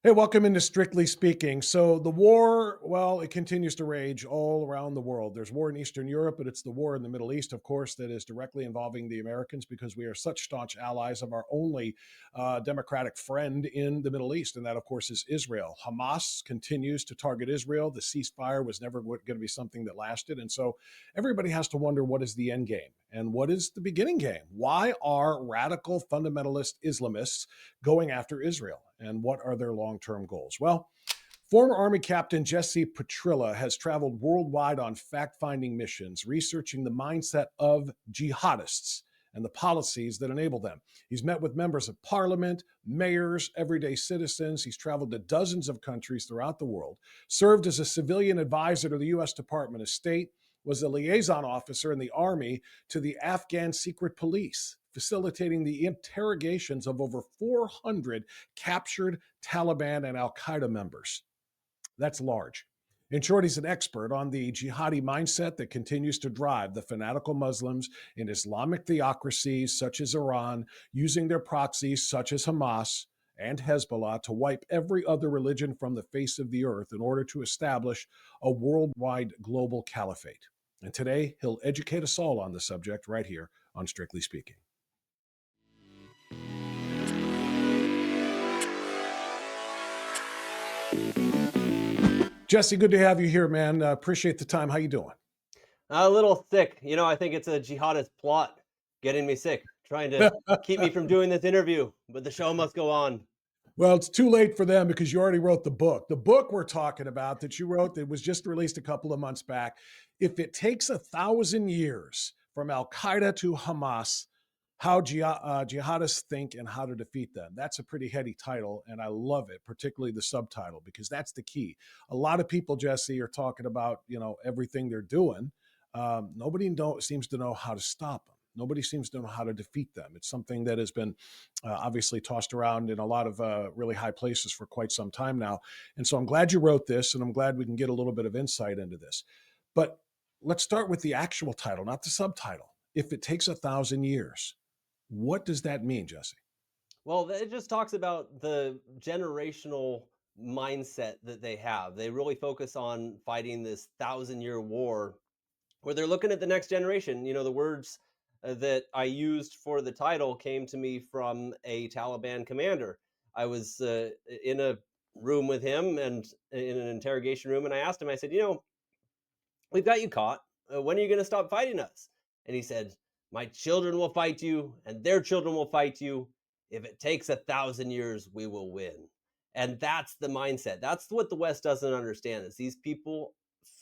Hey, welcome into Strictly Speaking. So, the war, well, it continues to rage all around the world. There's war in Eastern Europe, but it's the war in the Middle East, of course, that is directly involving the Americans because we are such staunch allies of our only democratic friend in the Middle East. And that, of course, is Israel. Hamas continues to target Israel. The ceasefire was never going to be something that lasted. And so, everybody has to wonder what is the end game and what is the beginning game? Why are radical fundamentalist Islamists going after Israel? And what are their long term goals? Well, former Army Captain Jesse Petrilla has traveled worldwide on fact finding missions, researching the mindset of jihadists and the policies that enable them. He's met with members of parliament, mayors, everyday citizens. He's traveled to dozens of countries throughout the world, served as a civilian advisor to the U.S. Department of State, was a liaison officer in the Army to the Afghan secret police, facilitating the interrogations of over 400 captured Taliban and Al-Qaeda members. That's large. In short, he's an expert on the jihadi mindset that continues to drive the fanatical Muslims in Islamic theocracies such as Iran, using their proxies such as Hamas and Hezbollah to wipe every other religion from the face of the earth in order to establish a worldwide global caliphate. And today, he'll educate us all on the subject right here on Strictly Speaking. Jesse, good to have you here, man. Appreciate the time. How you doing? A little sick. I think it's a jihadist plot getting me sick, trying to keep me from doing this interview, but the show must go on. Well, it's too late for them because you already wrote the book. The book we're talking about that you wrote that was just released a couple of months back. If it takes 1,000 years from Al Qaeda to Hamas, how jihadists think and how to defeat them. That's a pretty heady title, and I love it, particularly the subtitle, because that's the key. A lot of people, Jesse, are talking about everything they're doing. Nobody seems to know how to stop them. Nobody seems to know how to defeat them. It's something that has been obviously tossed around in a lot of really high places for quite some time now. And so I'm glad you wrote this, and I'm glad we can get a little bit of insight into this. But let's start with the actual title, not the subtitle. If it takes 1,000 years, what does that mean, Jesse? Well, it just talks about the generational mindset that they have. They really focus on fighting this thousand-year war where they're looking at the next generation. The words that I used for the title came to me from a Taliban commander. I was in a room with him and in an interrogation room, and I asked him, I said, we've got you caught. When are you going to stop fighting us? And he said, my children will fight you, and their children will fight you. If it takes 1,000 years, we will win. And that's the mindset. That's what the West doesn't understand is these people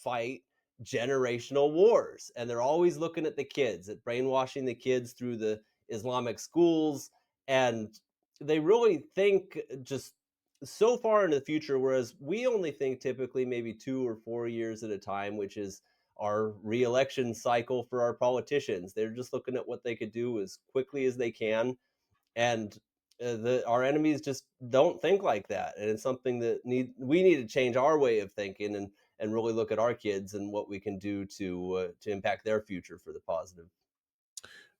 fight generational wars. And they're always looking at the kids, at brainwashing the kids through the Islamic schools. And they really think just so far into the future, whereas we only think typically maybe 2 or 4 years at a time, which is our re-election cycle for our politicians. They're just looking at what they could do as quickly as they can, and our enemies just don't think like that. And it's something that we need to change our way of thinking, and really look at our kids and what we can do to impact their future for the positive.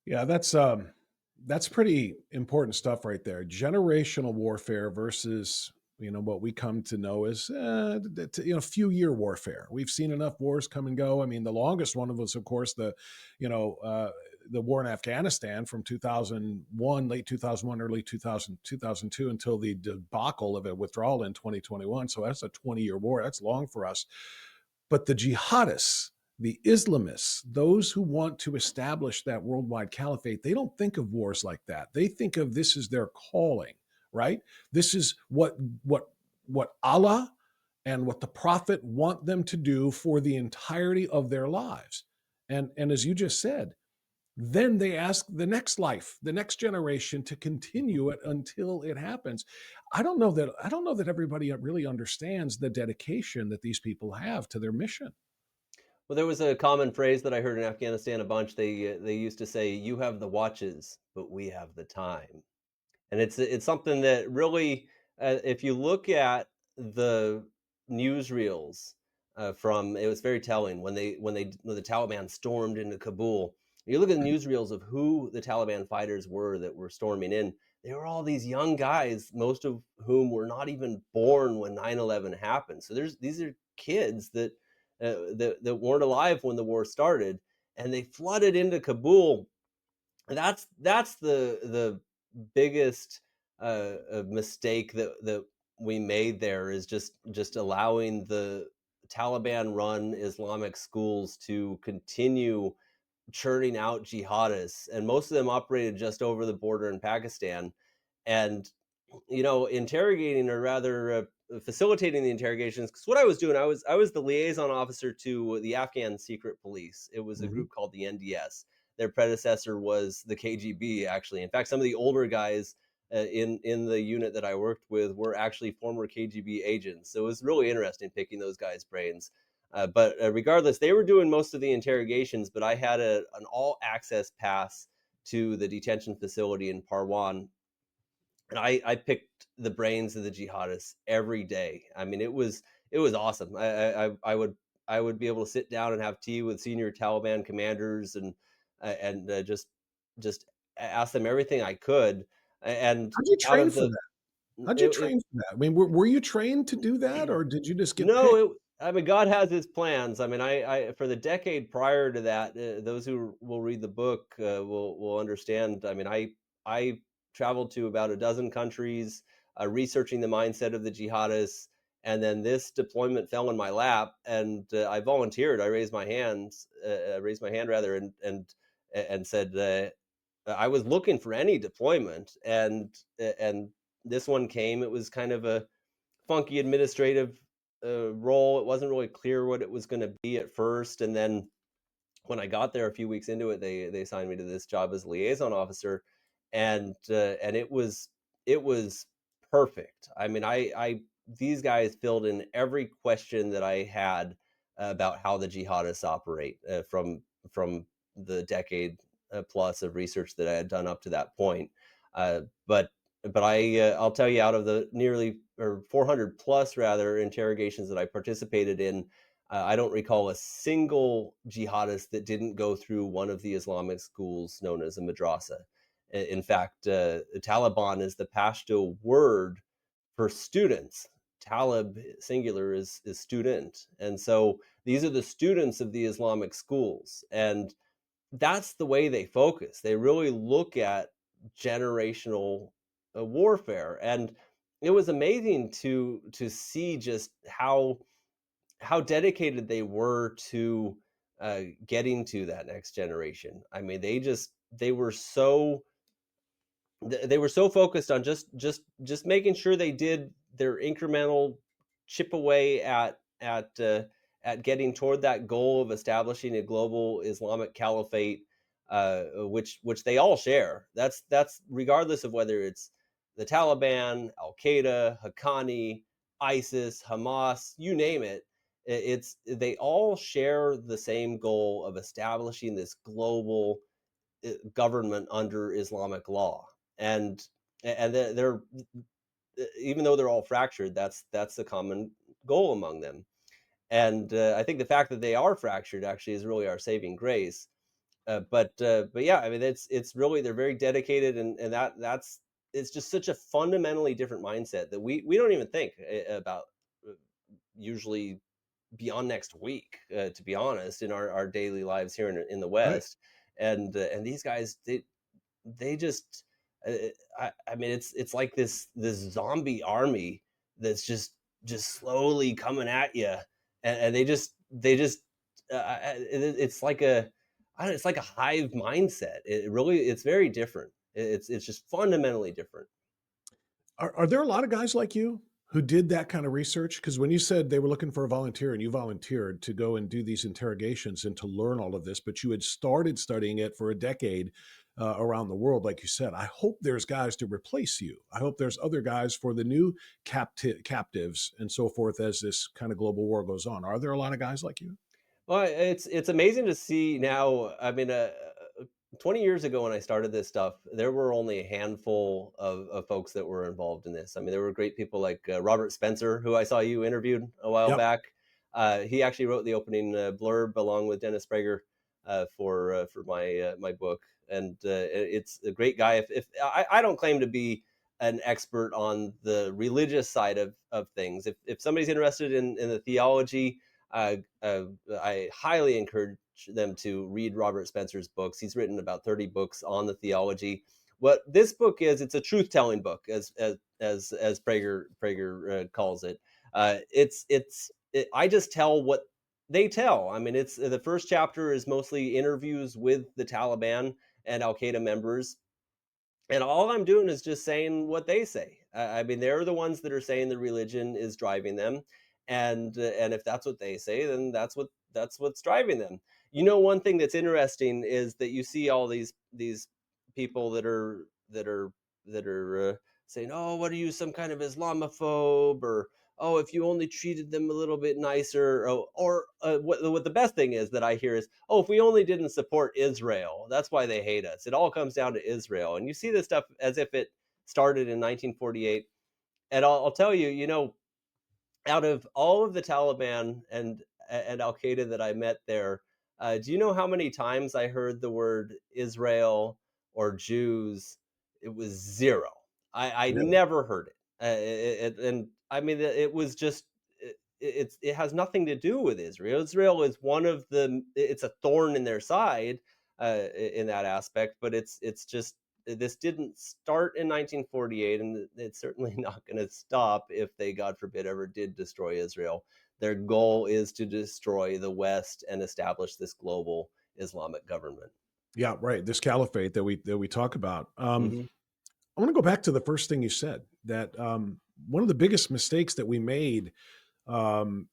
Yeah, that's pretty important stuff right there. Generational warfare versus what we come to know as few year warfare. We've seen enough wars come and go. I mean, the longest one was, of course, the war in Afghanistan from 2001, late 2001, early 2000, 2002, until the debacle of a withdrawal in 2021. So that's a 20-year war. That's long for us. But the jihadists, the Islamists, those who want to establish that worldwide caliphate, they don't think of wars like that. They think of this as their calling, right? This is what Allah and what the Prophet want them to do for the entirety of their lives. And as you just said, then they ask the next life, the next generation to continue it until it happens. I don't know that everybody really understands the dedication that these people have to their mission. Well, there was a common phrase that I heard in Afghanistan a bunch. They used to say, "You have the watches, but we have the time." And it's something that really, if you look at the newsreels from, it was very telling when the Taliban stormed into Kabul. You look at the newsreels of who the Taliban fighters were that were storming in. they were all these young guys, most of whom were not even born when 9/11 happened. So these are kids that weren't alive when the war started, and they flooded into Kabul. That's the biggest mistake that we made there, is just allowing the Taliban run Islamic schools to continue churning out jihadists, and most of them operated just over the border in Pakistan. And interrogating, or rather facilitating the interrogations, because what I was doing, I was the liaison officer to the Afghan secret police. It was a Hmm. group called the NDS. Their predecessor was the KGB, actually. In fact, some of the older guys in the unit that I worked with were actually former KGB agents. So it was really interesting picking those guys' brains. But regardless, they were doing most of the interrogations, but I had an all access pass to the detention facility in Parwan, and I picked the brains of the jihadists every day. I mean, it was awesome. I would be able to sit down and have tea with senior Taliban commanders, and just ask them everything I could. And How'd you out train of for the that? How'd you it, train for that? I mean, were you trained to do that, or did you just get No, picked? I mean, God has his plans. I mean, I for the decade prior to that, those who will read the book will understand. I mean, I traveled to about a dozen countries, researching the mindset of the jihadists, and then this deployment fell in my lap, and I volunteered. I raised my hand rather, and said I was looking for any deployment, and this one came. It was kind of a funky administrative role. It wasn't really clear what it was going to be at first, and then when I got there a few weeks into it, they assigned me to this job as liaison officer, and it was perfect. I mean, I these guys filled in every question that I had about how the jihadists operate, from the decade plus of research that I had done up to that point. Uh, but I'll tell you, out of the nearly, or 400 plus rather, interrogations that I participated in, I don't recall a single jihadist that didn't go through one of the Islamic schools known as a madrasa. In fact, Taliban is the Pashto word for students. Talib singular is student, and so these are the students of the Islamic schools, and that's the way they focus. They really look at generational warfare, and it was amazing to see just how dedicated they were to getting to that next generation. I mean, they were so focused on just making sure they did their incremental chip away at getting toward that goal of establishing a global Islamic caliphate, which they all share. That's regardless of whether it's the Taliban, Al Qaeda, Haqqani, ISIS, Hamas, you name it. They all share the same goal of establishing this global government under Islamic law, and they're even though they're all fractured, that's the common goal among them. And I think the fact that they are fractured actually is really our saving grace. But yeah, I mean, it's really, they're very dedicated, and that's it's just such a fundamentally different mindset that we don't even think about usually beyond next week, to be honest, in our daily lives here in the Right. West. And these guys, they just uh, I mean, it's like this zombie army that's just slowly coming at you, and they just it's like a, I don't know, it's like a hive mindset. It's very different. It's just fundamentally different. Are there a lot of guys like you who did that kind of research? Because when you said they were looking for a volunteer and you volunteered to go and do these interrogations and to learn all of this, but you had started studying it for a decade around the world, like you said, I hope there's guys to replace you. I hope there's other guys for the new captives and so forth as this kind of global war goes on. Are there a lot of guys like you? Well, it's amazing to see now. I mean, 20 years ago when I started this stuff, there were only a handful of folks that were involved in this. I mean, there were great people like Robert Spencer, who I saw you interviewed a while Yep. back. He actually wrote the opening blurb along with Dennis Prager for my book. and it's a great guy. If I don't claim to be an expert on the religious side of things. If somebody's interested in the theology, uh, uh, I highly encourage them to read Robert Spencer's books. He's written about 30 books on the theology. What this book is, it's a truth-telling book, as Prager calls it. I just tell what they tell. I mean, it's the first chapter is mostly interviews with the Taliban and Al-Qaeda members, and all I'm doing is just saying what they say. I mean, they're the ones that are saying the religion is driving them, and if that's what they say, then that's what's driving them. One thing that's interesting is that you see all these people that are saying, "Oh, what are you, some kind of Islamophobe?" or "Oh, if you only treated them a little bit nicer," or what the best thing is that I hear is, "Oh, if we only didn't support Israel, that's why they hate us." It all comes down to Israel, and you see this stuff as if it started in 1948. And I'll tell you, out of all of the Taliban and Al Qaeda that I met there, do you know how many times I heard the word Israel or Jews? It was zero. I Really? never heard it. And I mean, it was just it has nothing to do with Israel. Israel is one of the it's a thorn in their side in that aspect, but it's just this didn't start in 1948, and it's certainly not going to stop if they, God forbid, ever did destroy Israel. Their goal is to destroy the West and establish this global Islamic government. Yeah, right. This caliphate that we talk about. Hmm. I want to go back to the first thing you said, that one of the biggest mistakes that we made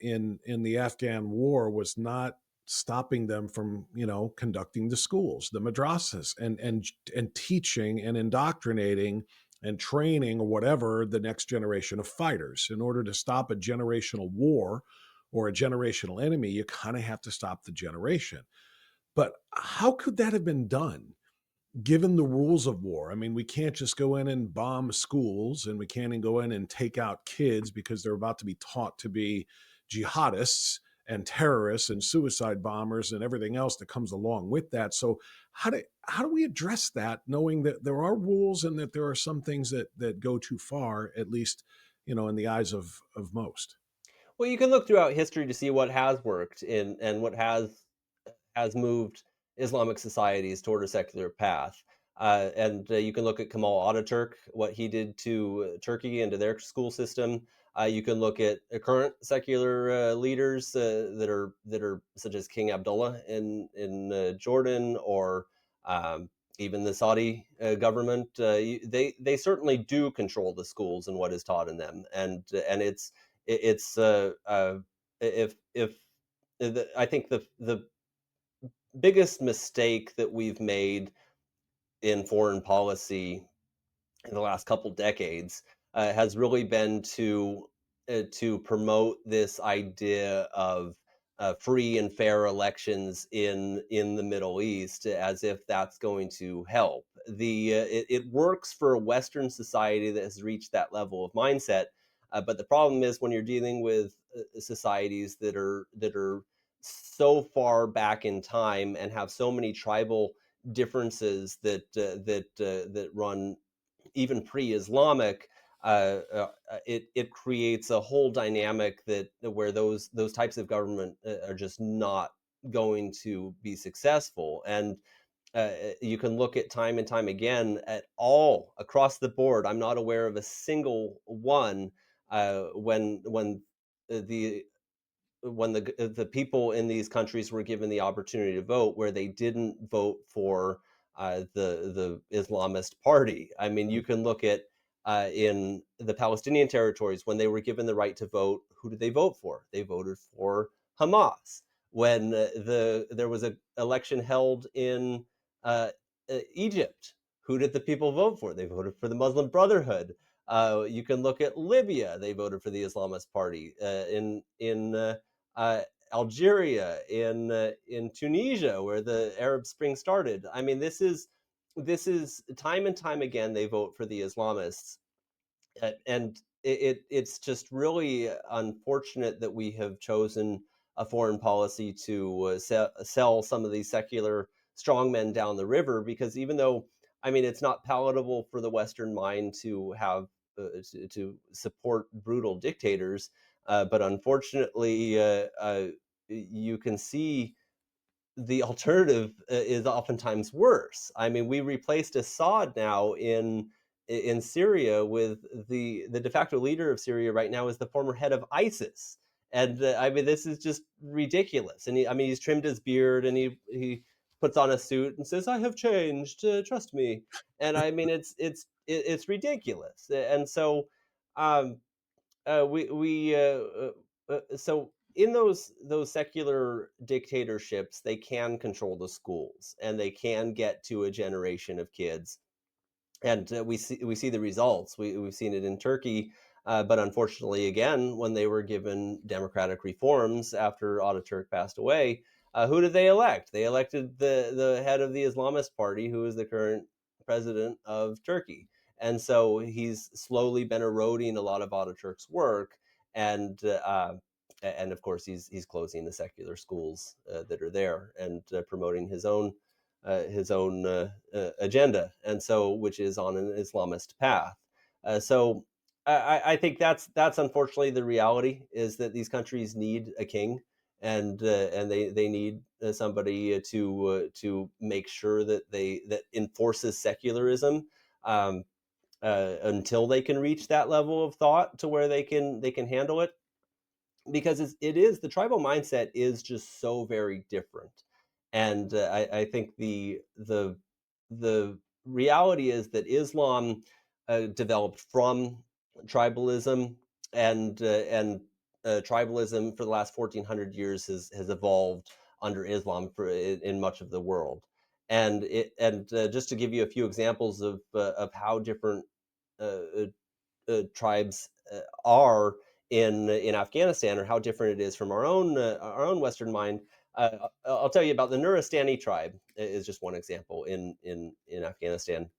in the Afghan war was not stopping them from conducting the schools, the madrasas, and teaching and indoctrinating and training or whatever the next generation of fighters. In order to stop a generational war or a generational enemy, you kind of have to stop the generation. But how could that have been done given the rules of war? I mean, we can't just go in and bomb schools, and we can't even go in and take out kids because they're about to be taught to be jihadists and terrorists and suicide bombers and everything else that comes along with that. So how do we address that, knowing that there are rules and that there are some things that go too far, at least in the eyes of most? Well, you can look throughout history to see what has worked and what has moved Islamic societies toward a secular path. And you can look at Kemal Ataturk, what he did to Turkey and to their school system. You can look at current secular leaders that are such as King Abdullah in Jordan, or um, even the Saudi government. They certainly do control the schools and what is taught in them, and it's if I think the biggest mistake that we've made in foreign policy in the last couple decades has really been to promote this idea of free and fair elections in the Middle East, as if that's going to help. It works for a Western society that has reached that level of mindset, but the problem is when you're dealing with societies that are so far back in time and have so many tribal differences that run even pre-Islamic, it creates a whole dynamic that where those types of government are just not going to be successful. And you can look at time and time again at all across the board. I'm not aware of a single one when the the people in these countries were given the opportunity to vote, where they didn't vote for the Islamist party. I mean, you can look at in the Palestinian territories when they were given the right to vote. Who did they vote for? They voted for Hamas. When there was an election held in uh, Egypt, who did the people vote for? They voted for the Muslim Brotherhood. You can look at Libya; they voted for the Islamist party. Uh, Algeria, in Tunisia, where the Arab Spring started. I mean, this is time and time again they vote for the Islamists, and it's just really unfortunate that we have chosen a foreign policy to sell some of these secular strongmen down the river, because even though, I mean, it's not palatable for the Western mind to have to support brutal dictators, but unfortunately, you can see the alternative is oftentimes worse. I mean, we replaced Assad now in Syria with the de facto leader of Syria right now is the former head of ISIS, and I mean, this is just ridiculous. And I mean, he's trimmed his beard and he puts on a suit and says, "I have changed, trust me." And I mean, it's ridiculous. And so, um, we so in those secular dictatorships, they can control the schools and they can get to a generation of kids, and we see the results. We've seen it in Turkey, but unfortunately, again, when they were given democratic reforms after Ataturk passed away, who did they elect? They elected the head of the Islamist party, who is the current president of Turkey, and so he's slowly been eroding a lot of Ataturk's work, and and of course he's closing the secular schools that are there, and promoting his own agenda, and so which is on an Islamist path. So I think that's unfortunately the reality, is that these countries need a king, and they need somebody to make sure that enforces secularism, um, until they can reach that level of thought to where they can handle it, because it is the tribal mindset is just so very different. And I think the reality is that Islam developed from tribalism, and tribalism for the last 1400 years has evolved under Islam in much of the world. And just to give you a few examples of how different uh, tribes are in Afghanistan, or how different it is from our own Western mind. I'll tell you about the Nuristani tribe. Is just one example in Afghanistan.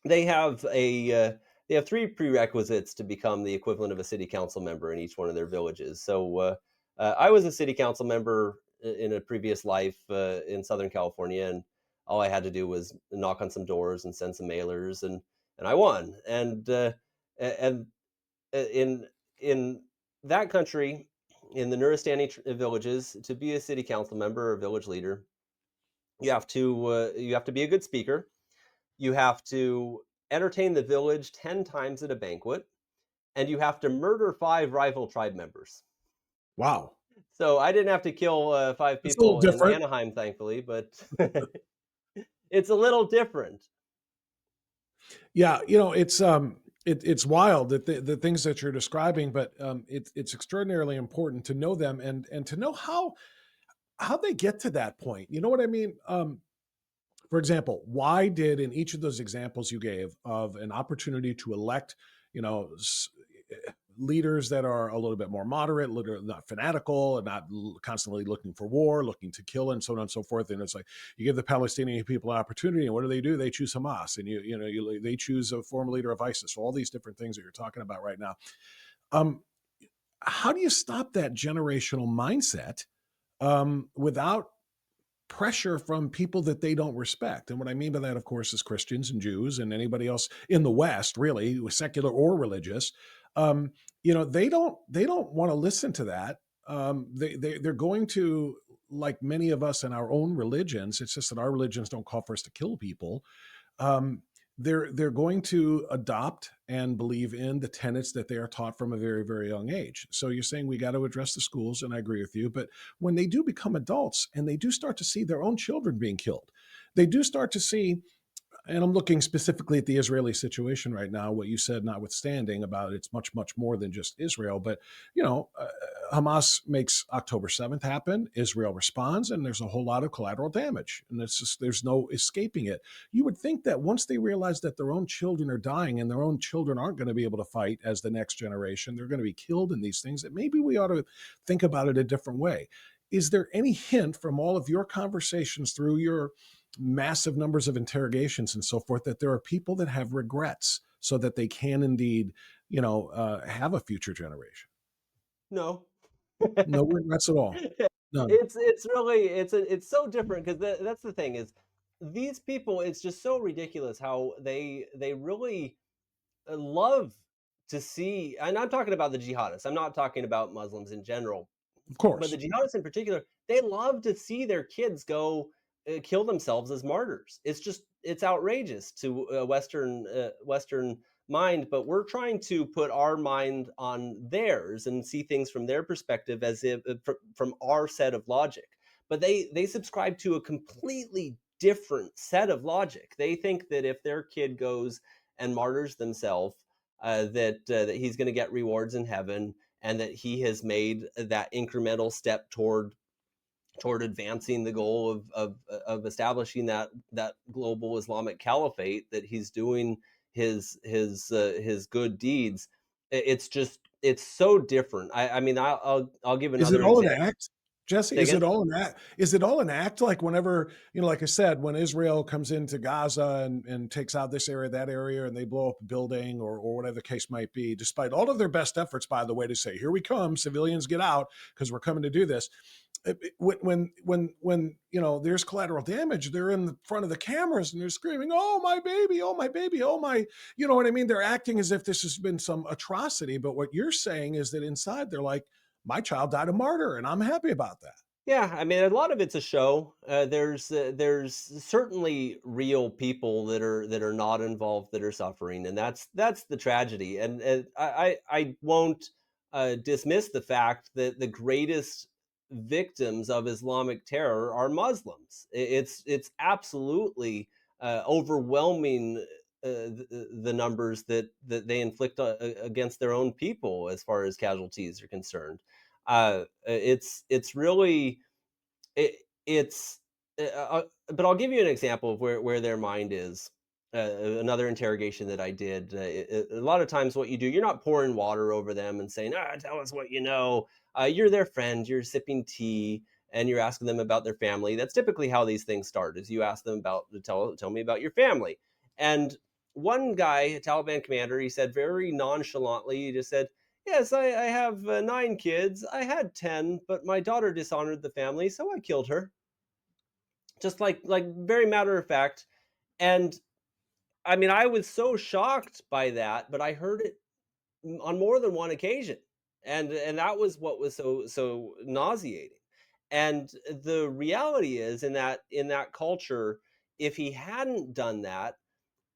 They have they have three prerequisites to become the equivalent of a city council member in each one of their villages. So I was a city council member in a previous life in Southern California, and all I had to do was knock on some doors and send some mailers, and I won. And in that country, in the Nuristani villages, to be a city council member or village leader, you have to be a good speaker. You have to entertain the village 10 times at a banquet, and you have to murder 5 rival tribe members. Wow. So I didn't have to kill 5 It's a little people in different. Anaheim, thankfully, but it's a little different. Yeah, it's wild that the things that you're describing, but it's extraordinarily important to know them, and to know how they get to that point. You know what I mean? For example, why did in each of those examples you gave of an opportunity to elect, you know, leaders that are a little bit more moderate, not fanatical, and not constantly looking for war, looking to kill, and so on and so forth. And it's like you give the Palestinian people an opportunity, and what do? They choose Hamas, and they choose a former leader of ISIS. So all these different things that you're talking about right now. Um, how do you stop that generational mindset without pressure from people that they don't respect? And what I mean by that, of course, is Christians and Jews and anybody else in the West, really, secular or religious. Um, they don't want to listen to that. They're going to, like many of us in our own religions. It's just that our religions don't call for us to kill people. um, they're going to adopt and believe in the tenets that they are taught from a very, very young age. So you're saying we got to address the schools, and I agree with you. But when they do become adults and they do start to see their own children being killed, they do start to see, and I'm looking specifically at the Israeli situation right now, what you said notwithstanding about it's much, much more than just Israel. But, you know, Hamas makes October 7th happen. Israel responds, and there's a whole lot of collateral damage. And it's just, there's no escaping it. You would think that once they realize that their own children are dying and their own children aren't going to be able to fight as the next generation, they're going to be killed in these things, that maybe we ought to think about it a different way. Is there any hint from all of your conversations through your massive numbers of interrogations and so forth that there are people that have regrets so that they can indeed, have a future generation? No. No regrets at all. None. It's really it's so different because that's the thing is these people. It's just so ridiculous how they really love to see. And I'm talking about the jihadists. I'm not talking about Muslims in general, Of but the course. jihadists in particular. They love to see their kids go kill themselves as martyrs. It's just it's outrageous to a Western mind, but we're trying to put our mind on theirs and see things from their perspective as if from our set of logic. But they subscribe to a completely different set of logic. They think that if their kid goes and martyrs themselves, that he's going to get rewards in heaven, and that he has made that incremental step toward advancing the goal of establishing that global Islamic caliphate, that he's doing his good deeds. It's just it's so different. I mean I'll give Is it another all an example. act, Jesse? Say Is it again? all an act? Is it all an act? Like whenever, like I said, when Israel comes into Gaza and takes out this area, that area, and they blow up a building or whatever the case might be, despite all of their best efforts, by the way, to say, here we come, civilians get out because we're coming to do this. When there's collateral damage, they're in the front of the cameras and they're screaming, "Oh my baby! Oh my baby! Oh my!" You know what I mean? They're acting as if this has been some atrocity. But what you're saying is that inside they're like, "My child died a martyr, and I'm happy about that." Yeah, I mean, a lot of it's a show. There's certainly real people that are not involved that are suffering, and that's the tragedy. And I won't dismiss the fact that the greatest victims of Islamic terror are Muslims. It's absolutely overwhelming the numbers that they inflict against their own people as far as casualties are concerned. It's really it, it's but I'll give you an example of where their mind is. Another interrogation that I did. A lot of times, what you do, you're not pouring water over them and saying, tell us what you know." You're their friend. You're sipping tea and you're asking them about their family. That's typically how these things start. Is you ask them about tell me about your family. And one guy, a Taliban commander, he said very nonchalantly, he just said, "Yes, I have 9 kids. I had 10, but my daughter dishonored the family, so I killed her." Just like very matter of fact. And I mean, I was so shocked by that, but I heard it on more than one occasion. And that was what was so nauseating. And the reality is in that culture, if he hadn't done that,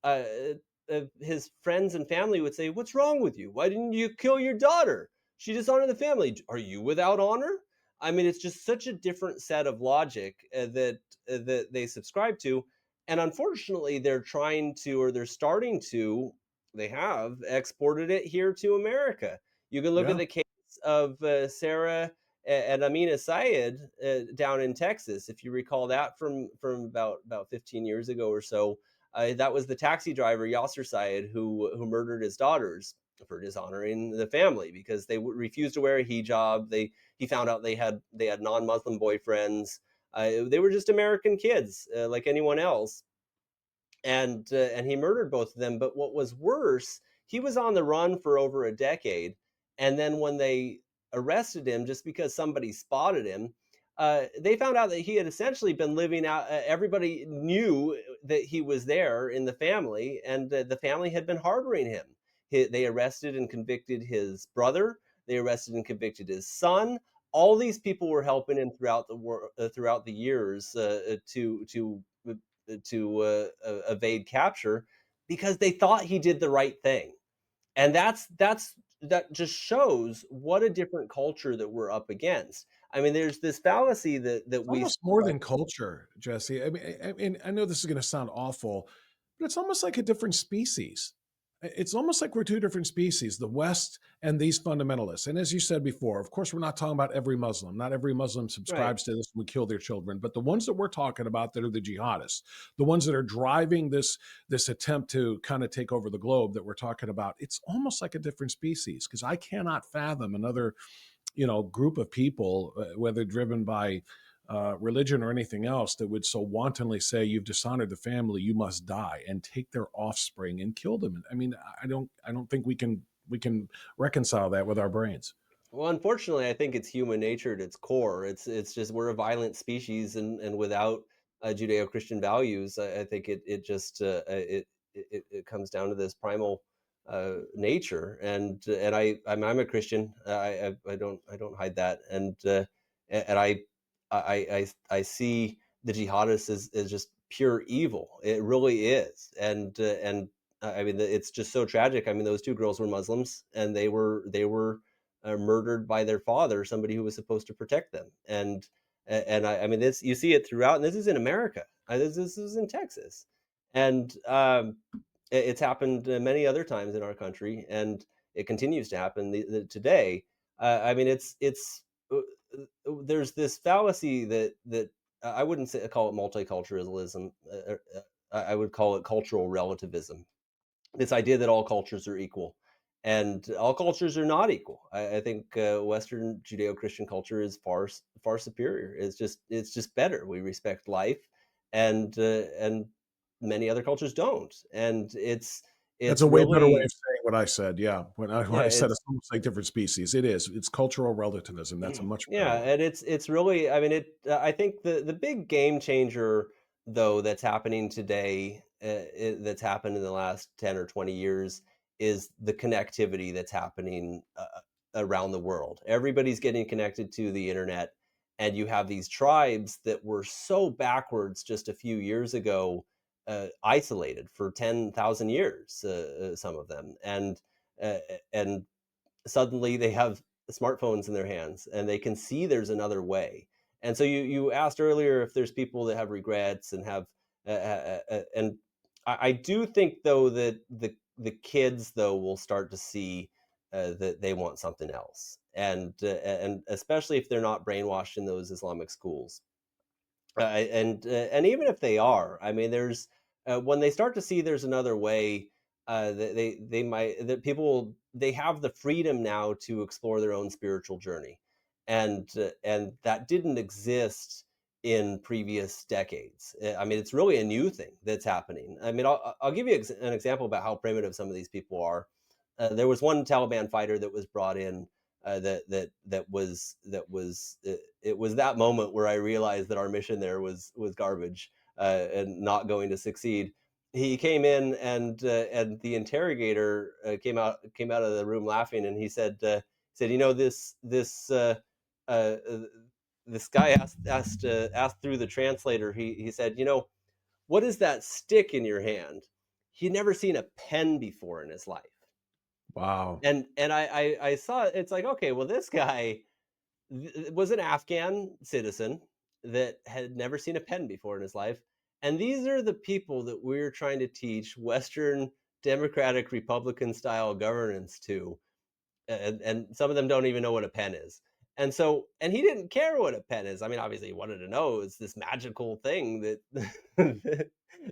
uh, his friends and family would say, "What's wrong with you? Why didn't you kill your daughter? She dishonored the family. Are you without honor?" I mean, it's just such a different set of logic that they subscribe to, and unfortunately, they're trying to, or they're starting to. They have exported it here to America. You can look at Yeah. the case of Sarah and Amina Syed down in Texas, if you recall that from about 15 years ago or so. That was the taxi driver Yasser Syed who murdered his daughters for dishonoring the family because they refused to wear a hijab. He found out they had non-Muslim boyfriends. They were just American kids like anyone else, and he murdered both of them. But what was worse, he was on the run for over a decade, and then when they arrested him, just because somebody spotted him, they found out that he had essentially been living out. Everybody knew that he was there in the family, and the family had been harboring him. They arrested and convicted his brother. They arrested and convicted his son. All these people were helping him throughout the years to evade capture because they thought he did the right thing. And that just shows what a different culture that we're up against. I mean, there's this fallacy that It's we almost more than culture, Jesse. I know this is going to sound awful, but it's almost like a different species. It's almost like we're two different species, the West and these fundamentalists. And as you said before, of course, we're not talking about every Muslim. Not every Muslim right. subscribes to this and would kill their children. But the ones that we're talking about that are the jihadists, the ones that are driving this attempt to kind of take over the globe that we're talking about, it's almost like a different species because I cannot fathom another group of people, whether driven by religion or anything else, that would so wantonly say, "You've dishonored the family, you must die," and take their offspring and kill them. I mean, I don't think we can reconcile that with our brains. Well, unfortunately, I think it's human nature at its core. It's just we're a violent species, and without Judeo-Christian values, I think it just it comes down to this primal nature. And I'm a Christian. I don't hide that, and I see the jihadists as just pure evil. It really is, and I mean it's just so tragic. I mean those two girls were Muslims, and they were murdered by their father, somebody who was supposed to protect them. And I mean, this you see it throughout, and this is in America. This is in Texas, and it's happened many other times in our country, and it continues to happen today. I mean, it's there's this fallacy that I wouldn't say call it multiculturalism. I would call it cultural relativism, this idea that all cultures are equal, and all cultures are not equal. I think Western Judeo-Christian culture is far superior. It's just better. We respect life, and many other cultures don't. And That's it's a way better way really of saying what I said. Yeah, when yeah I said it's it's almost like different species, it is. It's cultural relativism. That's a much better yeah, word. and it's really, I mean, I think the big game changer though that's happening today, that's happened in the last 10 or 20 years, is the connectivity that's happening around the world. Everybody's getting connected to the internet, and you have these tribes that were so backwards just a few years ago, isolated for 10,000 years, some of them, uh, and suddenly they have smartphones in their hands and they can see there's another way. And so you asked earlier if there's people that have regrets and have and I do think though that the kids though will start to see that they want something else, and especially if they're not brainwashed in those Islamic schools. And even if they are, I mean, there's when they start to see there's another way, they might that people they have the freedom now to explore their own spiritual journey, and that didn't exist in previous decades. I mean, it's really a new thing that's happening. I mean, I'll give you an example about how primitive some of these people are. There was one Taliban fighter that was brought in, that was it was that moment where I realized that our mission there was garbage, and not going to succeed. He came in, and the interrogator came out of the room laughing, and he said, you know, uh, this guy asked through the translator. He said, you know, what is that stick in your hand? He'd never seen a pen before in his life. Wow. And I saw it's like, okay, well, this guy was an Afghan citizen that had never seen a pen before in his life. And these are the people that we're trying to teach Western democratic Republican style governance to, and some of them don't even know what a pen is. And he didn't care what a pen is. I mean, obviously he wanted to know it's this magical thing that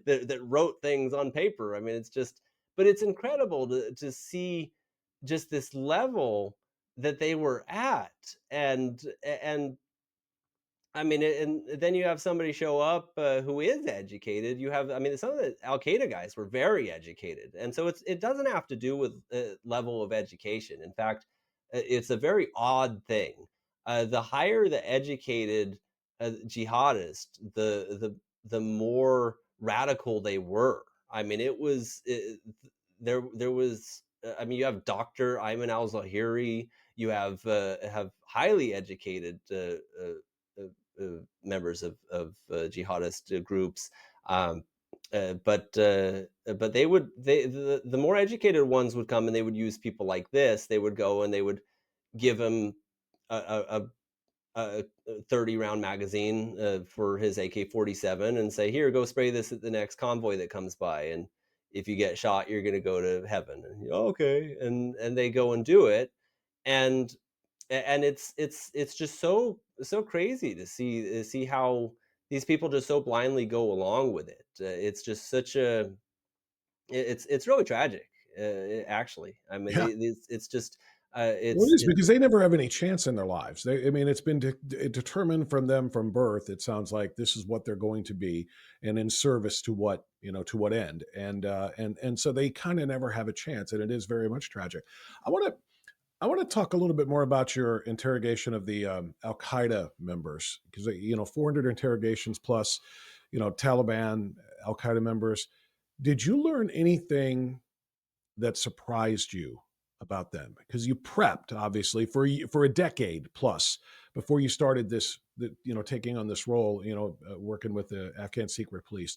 that wrote things on paper. I mean, it's just, but it's incredible to see just this level that they were at. And I mean, and then you have somebody show up who is educated. You have, I mean, some of the Al Qaeda guys were very educated, and so it doesn't have to do with level of education. In fact, it's a very odd thing. The higher the educated jihadist, the more radical they were. I mean, there was. I mean, you have Doctor Ayman al Zawahiri. You have highly educated members of jihadist groups. Um, but the more educated ones would come, and they would use people like this. They would go and they would give him a 30 round magazine for his AK-47 and say, here, go spray this at the next convoy that comes by, and if you get shot, you're going to go to heaven. And okay, and they go and do it. And it's just so crazy to see how these people just so blindly go along with it. It's just such a it's really tragic, actually. I mean, Yeah. it's just Well, it is it's because they never have any chance in their lives. I mean, it's been determined from them from birth. It sounds like this is what they're going to be, and in service to what to what end, and so they kind of never have a chance, and it is very much tragic. I want to I want to talk a little bit more about your interrogation of the Al Qaeda members, because 400 interrogations plus, Taliban, Al Qaeda members. Did you learn anything that surprised you about them? Because you prepped obviously for a decade plus before you started this, taking on this role, working with the Afghan secret police.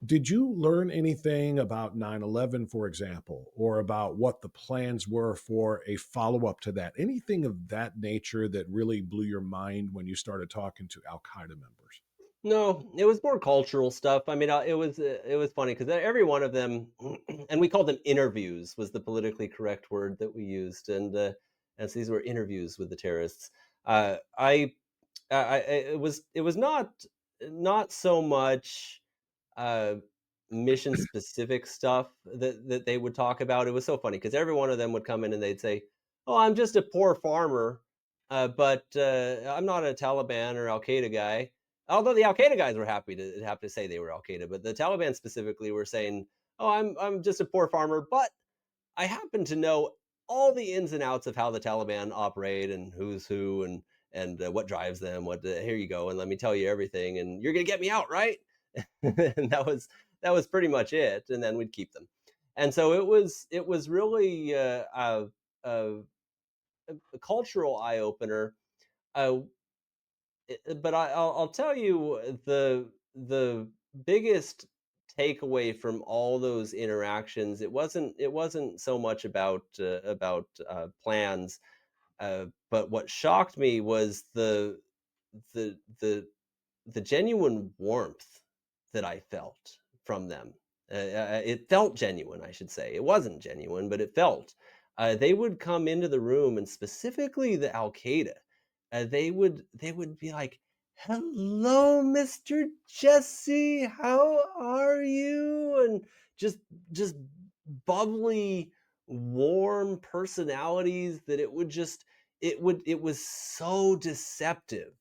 Did you learn anything about 9/11, for example, or about what the plans were for a follow-up to that? Anything of that nature that really blew your mind when you started talking to Al Qaeda members? No, it was more cultural stuff. I mean, it was funny because every one of them, and we called them interviews, was the politically correct word that we used, and so these were interviews with the terrorists. Uh, I, it was not so much uh, mission specific stuff that they would talk about. It was so funny because every one of them would come in and they'd say, "Oh, I'm just a poor farmer, but I'm not a Taliban or Al Qaeda guy." Although the Al Qaeda guys were happy to have to say they were Al Qaeda, but the Taliban specifically were saying, "Oh, I'm just a poor farmer, but I happen to know all the ins and outs of how the Taliban operate and who's who and what drives them. Here you go, and let me tell you everything, and you're gonna get me out, right?" And that was pretty much it. And then we'd keep them, and so it was really a cultural eye opener. Uh, but I'll tell you the biggest takeaway from all those interactions. It wasn't so much about plans, but what shocked me was the the the genuine warmth that I felt from them. It felt genuine, I should say. It wasn't genuine, but it felt. They would come into the room, and specifically the Al Qaeda, they would be like, "Hello, Mister Jesse, how are you?" And just just bubbly, warm personalities that it was so deceptive.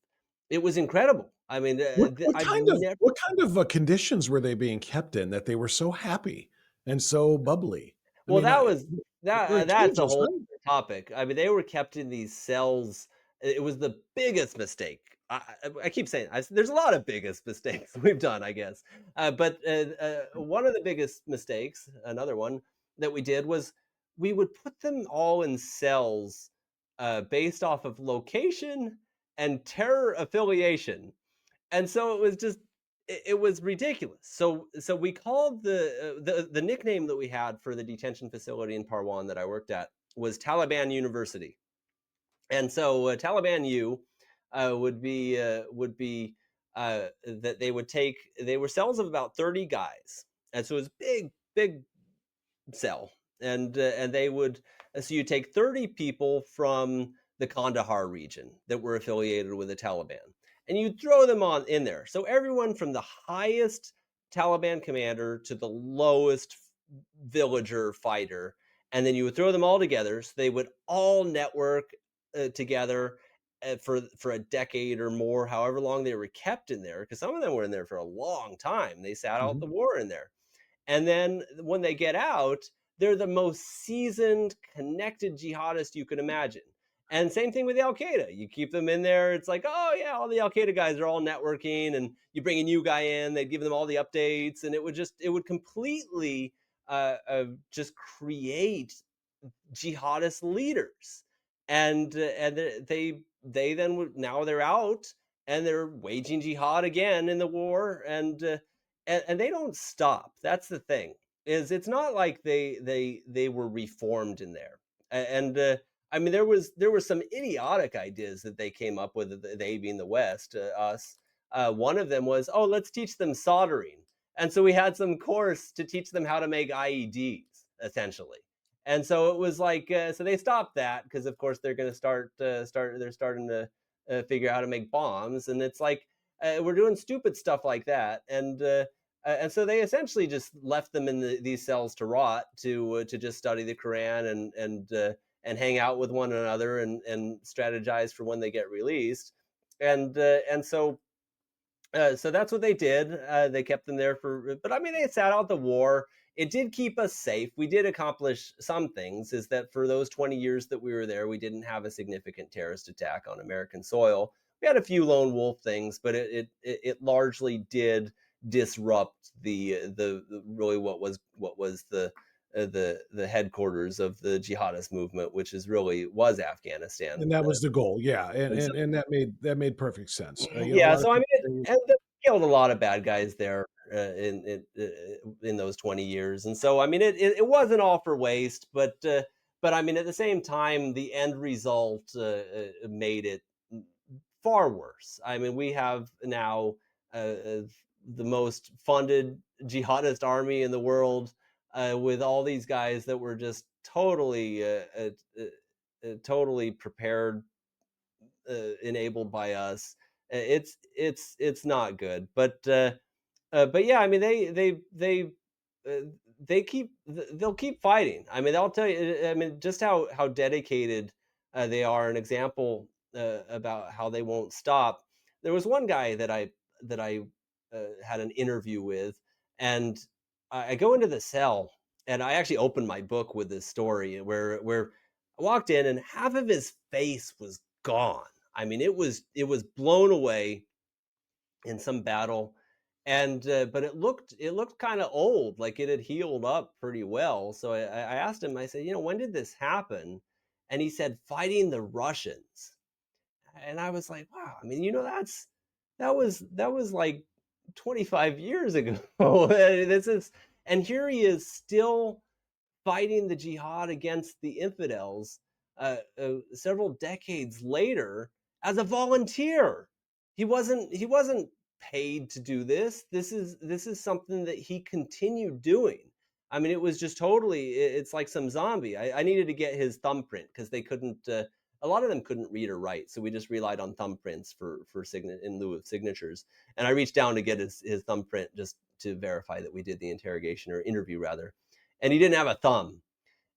It was incredible. I mean, What what I've kind of never. what kind of, conditions were they being kept in that they were so happy and so bubbly? I Well, mean, that was they're that's a teenagers, whole right? other topic. I mean, they were kept in these cells. It was the biggest mistake. I keep saying there's a lot of biggest mistakes we've done, I guess. But one of the biggest mistakes, another one that we did was we would put them all in cells based off of location and terror affiliation. And so it was ridiculous. So we called the nickname that we had for the detention facility in Parwan that I worked at was Taliban University. And so Taliban U would be that they were cells of about 30 guys. And so it was big cell. And they would so you take 30 people from the Kandahar region that were affiliated with the Taliban, and you throw them on in there. So everyone from the highest Taliban commander to the lowest villager fighter, and then you would throw them all together. So they would all network together for a decade or more, however long they were kept in there, because some of them were in there for a long time. They sat out Mhm. the war in there. And then when they get out, they're the most seasoned, connected jihadist you can imagine. And same thing with Al Qaeda. You keep them in there. It's like, oh yeah, all the Al Qaeda guys are all networking, and you bring a new guy in. They'd give them all the updates, and it would completely just create jihadist leaders. And they then now they're out and they're waging jihad again in the war, and they don't stop. That's the thing. Is it's not like they were reformed in there. And I mean, there were some idiotic ideas that they came up with, they being the West, us. One of them was, oh, let's teach them soldering. And so we had some course to teach them how to make IEDs, essentially. And so it was like, so they stopped that because, of course, they're going to they're starting to figure out how to make bombs. And it's like, we're doing stupid stuff like that. And so they essentially just left them in these cells to rot, to just study the Quran and hang out with one another and strategize for when they get released. And so that's what they did. They kept them there but I mean, they sat out the war it did keep us safe. We did accomplish some things. Is that for those 20 years that we were there, we didn't have a significant terrorist attack on American soil. We had a few lone wolf things, but it largely did disrupt the really what was the headquarters of the jihadist movement, which is really was Afghanistan. And that was the goal. Yeah. And And so, and, and that made perfect sense. A yeah, lot of so I mean, people say, and they killed a lot of bad guys there in those 20 years, and so I mean, it wasn't all for waste, but I mean, at the same time, the end result made it far worse. I mean, we have now the most funded jihadist army in the world, with all these guys that were just totally prepared, enabled by us. It's not good, but yeah, I mean uh, they'll keep fighting. I mean, they'll tell you. I mean, just how dedicated they are. An example about how they won't stop. There was one guy that I had an interview with, and I go into the cell, and I actually opened my book with this story where I walked in, and half of his face was gone. I mean, it was blown away in some battle, and but it looked kind of old, like it had healed up pretty well. So I asked him. I said, when did this happen? And he said, fighting the Russians. And I was like, wow. I mean, that was like 25 years ago. This is, and here he is still fighting the jihad against the infidels several decades later as a volunteer. He wasn't paid to do this. This is something that he continued doing. I mean, it was just totally. It's like some zombie. I needed to get his thumbprint because they couldn't. A lot of them couldn't read or write, so we just relied on thumbprints for in lieu of signatures. And I reached down to get his thumbprint just to verify that we did the interrogation or interview rather, and he didn't have a thumb.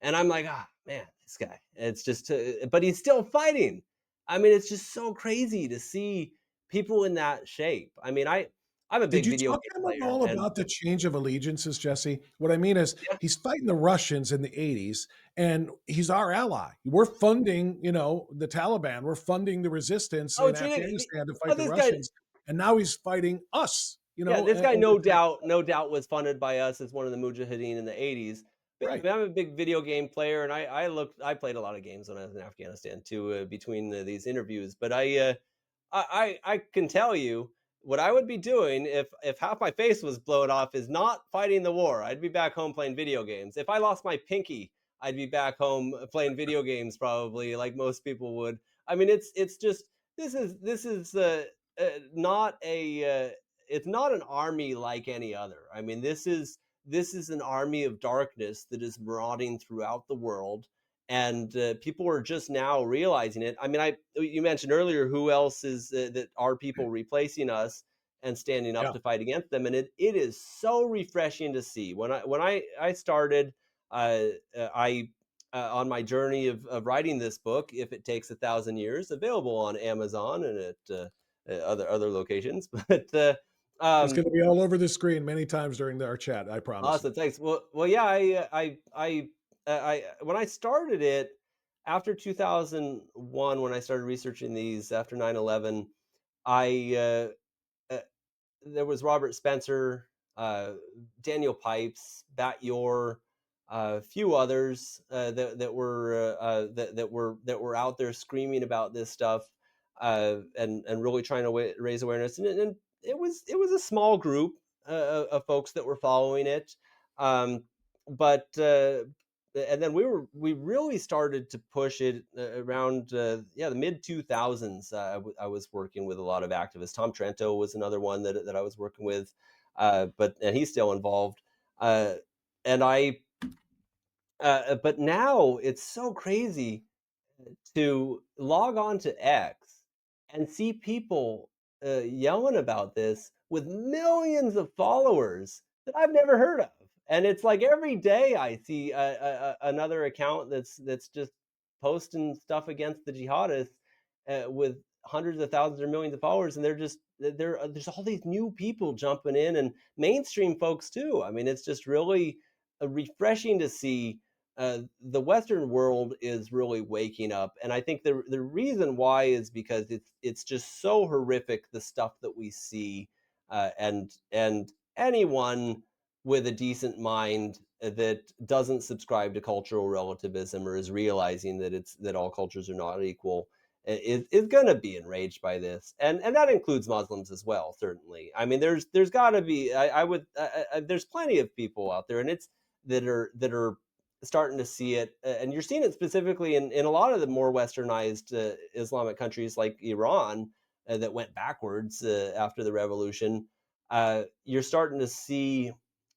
And I'm like, man, this guy. It's just, but he's still fighting. I mean, it's just so crazy to see people in that shape. I mean, I'm a did big you video talk game to him at player, all and about the change of allegiances, Jesse? What I mean is yeah. he's fighting the Russians in the 80s, and he's our ally. We're funding, the Taliban. We're funding the resistance Oh, in it's really, Afghanistan to fight oh, the this guy. Russians. And now he's fighting us, Yeah, this guy, and no it's like, doubt, no doubt, was funded by us as one of the Mujahideen in the '80s. But yeah, I right. mean, I'm a big video game player, and I played a lot of games when I was in Afghanistan too, between these interviews. But I can tell you what I would be doing if half my face was blown off is not fighting the war. I'd be back home playing video games. If I lost my pinky, I'd be back home playing video games probably, like most people would. I mean, it's just this is not a it's not an army like any other. I mean, this is an army of darkness that is marauding throughout the world, and people are just now realizing it. I mean, you mentioned earlier who else is that are people replacing us and standing up Yeah. to fight against them, and it is so refreshing to see. When I started, I on my journey of writing this book, if it takes 1,000 years, available on Amazon and at other locations, but It's um, going to be all over the screen many times during our chat. I promise you. awesome, thanks. Well, yeah, when I started it after 2001, when I started researching these after 9/11, I there was Robert Spencer, Daniel Pipes, Bat Yor, a few others that were out there screaming about this stuff, and really trying to raise awareness. And it was a small group of folks that were following it, um, but and then we really started to push it around the mid 2000s. I was working with a lot of activists. Tom Trento was another one that I was working with, and he's still involved. Uh, and I But now it's so crazy to log on to X and see people yelling about this with millions of followers that I've never heard of. And it's like every day I see another account that's just posting stuff against the jihadists with hundreds of thousands or millions of followers, and there's all these new people jumping in, and mainstream folks too. I mean, it's just really. refreshing to see the Western world is really waking up, and I think the reason why is because it's just so horrific, the stuff that we see, and anyone with a decent mind that doesn't subscribe to cultural relativism or is realizing that it's that all cultures are not equal is going to be enraged by this, and that includes Muslims as well. Certainly, I mean, there's got to be. I would. There's plenty of people out there, and it's that are starting to see it, and you're seeing it specifically in a lot of the more westernized Islamic countries like Iran that went backwards after the revolution. You're starting to see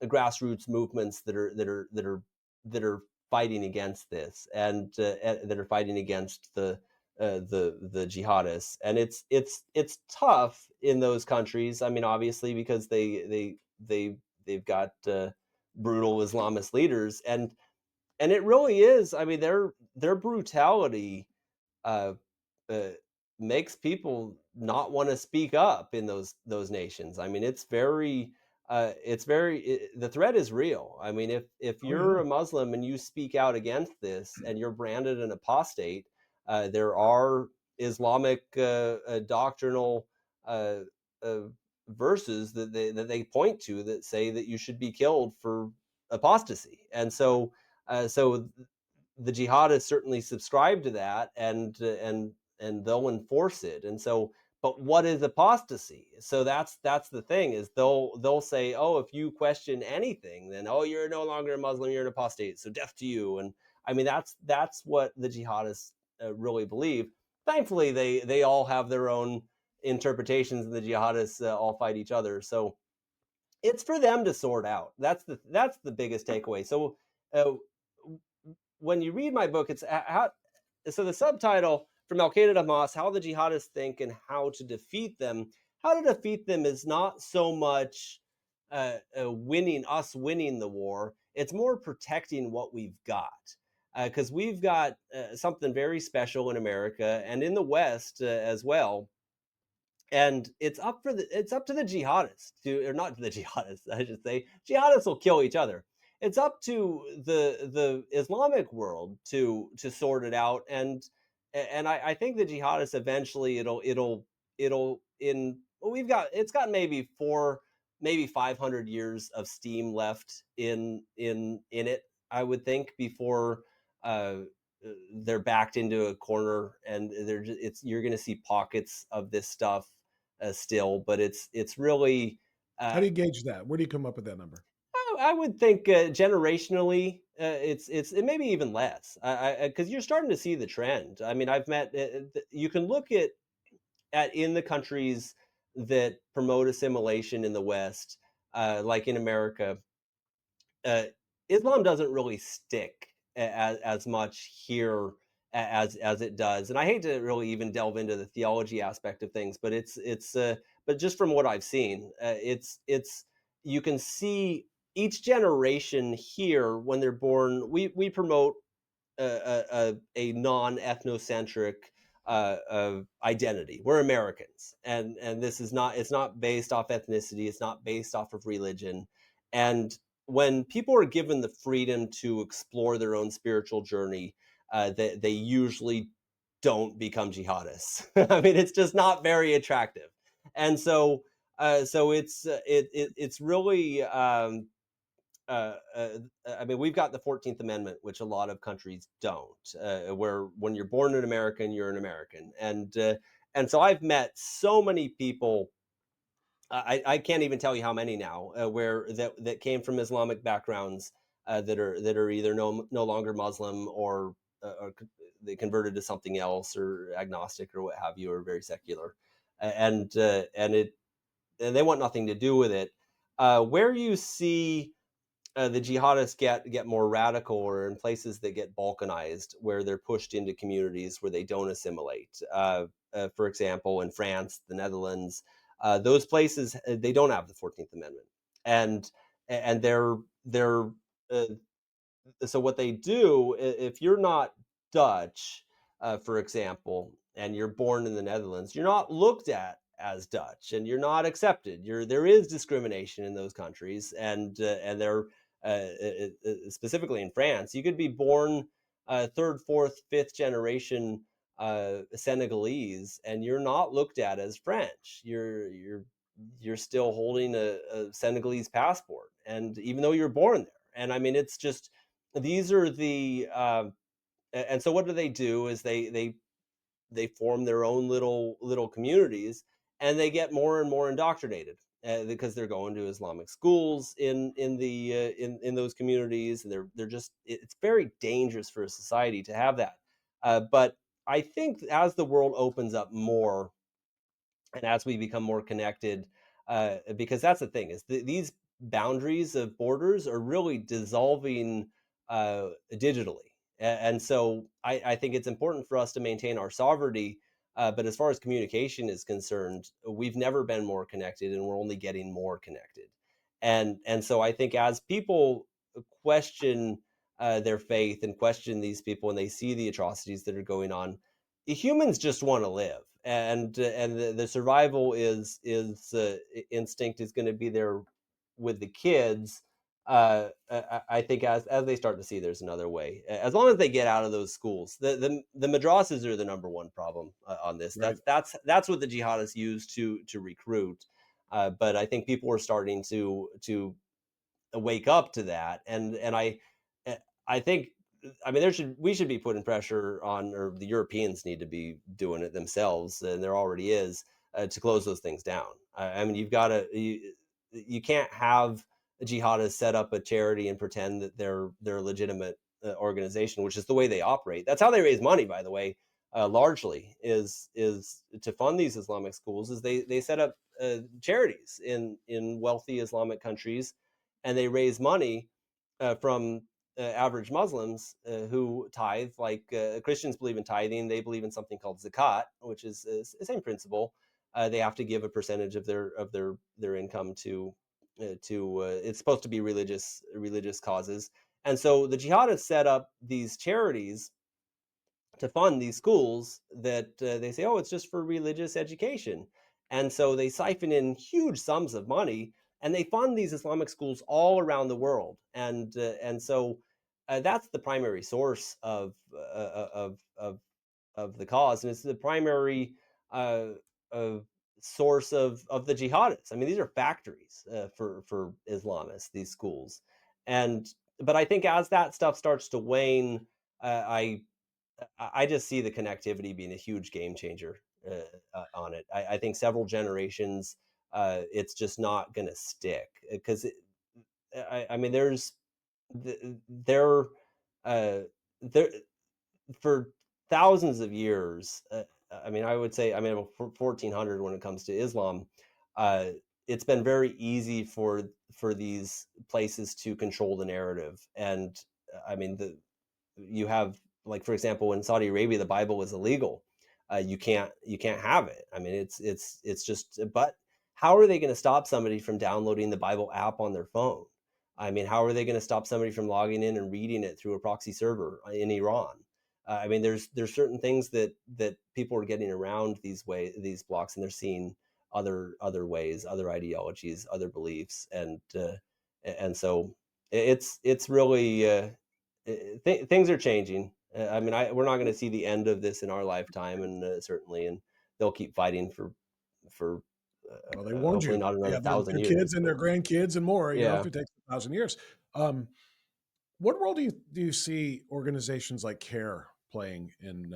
grassroots movements that are fighting against this, and that are fighting against the jihadists, and it's tough in those countries. I mean, obviously, because they've got brutal Islamist leaders, and it really is. I mean, their brutality uh, uh, makes people not want to speak up in those nations. I mean, the threat is real. I mean, if Oh you're yeah. a Muslim and you speak out against this and you're branded an apostate, there are Islamic doctrinal uh, uh, verses that they point to that say that you should be killed for apostasy, and so the jihadists certainly subscribe to that, and they'll enforce it. And so, but what is apostasy? So that's the thing, is they'll say, oh, if you question anything, then oh, you're no longer a Muslim, you're an apostate, so death to you. And I mean, that's what the jihadists really believe. Thankfully, they all have their own interpretations, and the jihadists all fight each other. So it's for them to sort out. That's the biggest takeaway. So uh, when you read my book, it's how. So the subtitle, from Al Qaeda to Hamas: How the Jihadists Think and How to Defeat Them. How to defeat them is not so much winning the war. It's more protecting what we've got, because we've got something very special in America and in the West as well, and it's up to the jihadists to, or not to the jihadists, I should say. Jihadists will kill each other. It's up to the Islamic world to sort it out, and I think the jihadists eventually it'll in well, it's got maybe 500 years of steam left in it, I would think, before uh they're backed into a corner, and it's you're going to see pockets of this stuff still, but it's really How uh, do you gauge that? Where do you come up with that number? I would think generationally, it maybe even less, because you're starting to see the trend. I mean, I've met you can look at in the countries that promote assimilation in the West, like in America, uh, Islam doesn't really stick as much here as it does. And I hate to really even delve into the theology aspect of things, but but just from what I've seen, it's you can see each generation here when they're born. We promote a non ethnocentric identity. We're Americans, and this is not it's not based off ethnicity. It's not based off of religion. And when people are given the freedom to explore their own spiritual journey, they usually don't become jihadists. I mean, it's just not very attractive, and so it's really I mean, we've got the 14th Amendment, which a lot of countries don't, where when you're born an American, you're an American. And so I've met so many people. I can't even tell you how many now, where that came from Islamic backgrounds, that are either no longer Muslim, or they converted to something else, or agnostic, or what have you, or very secular, and they want nothing to do with it. Where you see the jihadists get more radical, or in places that get balkanized, where they're pushed into communities where they don't assimilate. For example, in France, the Netherlands, those places, they don't have the 14th Amendment, and and they're uh, so what they do, if you're not Dutch, for example, and you're born in the Netherlands, you're not looked at as Dutch, and you're not accepted. There is discrimination in those countries, and they're specifically in France. You could be born third, fourth, fifth generation Senegalese, and you're not looked at as French. You're still holding a Senegalese passport, and even though you're born there, and I mean, it's just these are the and so what do they do is they form their own little communities, and they get more and more indoctrinated because they're going to Islamic schools in those communities, and they're just it's very dangerous for a society to have that. But I think as the world opens up more and as we become more connected, because that's the thing is these boundaries of borders are really dissolving digitally. And so I think it's important for us to maintain our sovereignty. But as far as communication is concerned, we've never been more connected, and we're only getting more connected. And so I think as people question their faith and question these people, and they see the atrocities that are going on, humans just want to live, and the survival is instinct is going to be there with the kids. I think as they start to see there's another way, as long as they get out of those schools. The madrasas are the number one problem on this. Right. That's what the jihadists use to recruit. But I think people are starting to wake up to that, and I think I mean we should be putting pressure on, or the Europeans need to be doing it themselves, and there already is, to close those things down. I mean you can't have a jihadist set up a charity and pretend that they're a legitimate organization, which is the way they operate. That's how they raise money, by the way. Largely is to fund these Islamic schools. Is they set up charities in wealthy Islamic countries, and they raise money from average Muslims who tithe. Like Christians believe in tithing, they believe in something called zakat, which is the same principle. They have to give a percentage of their income to it's supposed to be religious causes, and so the jihadists set up these charities to fund these schools that they say, oh, it's just for religious education. And so they siphon in huge sums of money, and they fund these Islamic schools all around the world. And so that's the primary source of the cause, and it's the primary uh, uh, source of the jihadists. I mean, these are factories for Islamists, these schools. And but I think as that stuff starts to wane, I just see the connectivity being a huge game changer on it. I think several generations, it's just not going to stick because I mean, there, uh, there for thousands of years. I mean, I would say, I mean, 1400 when it comes to Islam, uh, it's been very easy for these places to control the narrative, and I mean you have, like, for example, in Saudi Arabia the Bible is illegal. You can't have it. I mean it's just, but how are they going to stop somebody from downloading the Bible app on their phone? I mean, how are they going to stop somebody from logging in and reading it through a proxy server in Iran? I mean, there's certain things that people are getting around these blocks, and they're seeing other ways, other ideologies, other beliefs, and so it's really things are changing. I mean, we're not going to see the end of this in our lifetime, and certainly, and they'll keep fighting for Well, they warned hopefully you. not They another have their 1,000 kids years. and But their grandkids and more, if yeah, it takes 1,000 years. Um, what role do you see organizations like CARE playing in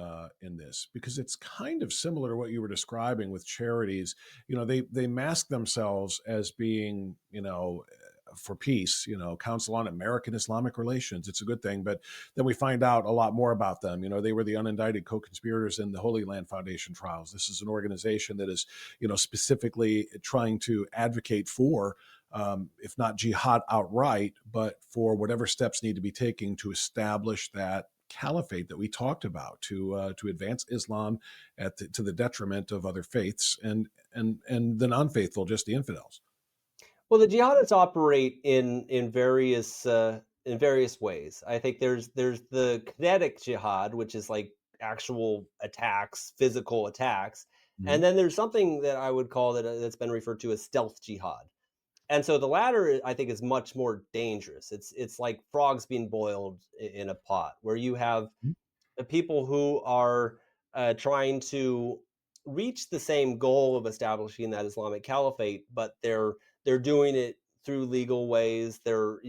this? Because it's kind of similar to what you were describing with charities. They mask themselves as being, for peace, Council on American Islamic Relations. It's a good thing, but then we find out a lot more about them. They were the unindicted co-conspirators in the Holy Land Foundation trials. This is an organization that is, specifically trying to advocate for, if not jihad outright, but for whatever steps need to be taken to establish that caliphate that we talked about, to advance Islam to the detriment of other faiths and the non-faithful, just the infidels. well, the jihadists operate in various ways. I think there's the kinetic jihad, which is like actual attacks, physical attacks, Mhm. and then there's something that I would call that's been referred to as stealth jihad. And so the latter, I think, is much more dangerous. It's like frogs being boiled in a pot, where you have people who are trying to reach the same goal of establishing that Islamic caliphate, but they're doing it through legal ways. They're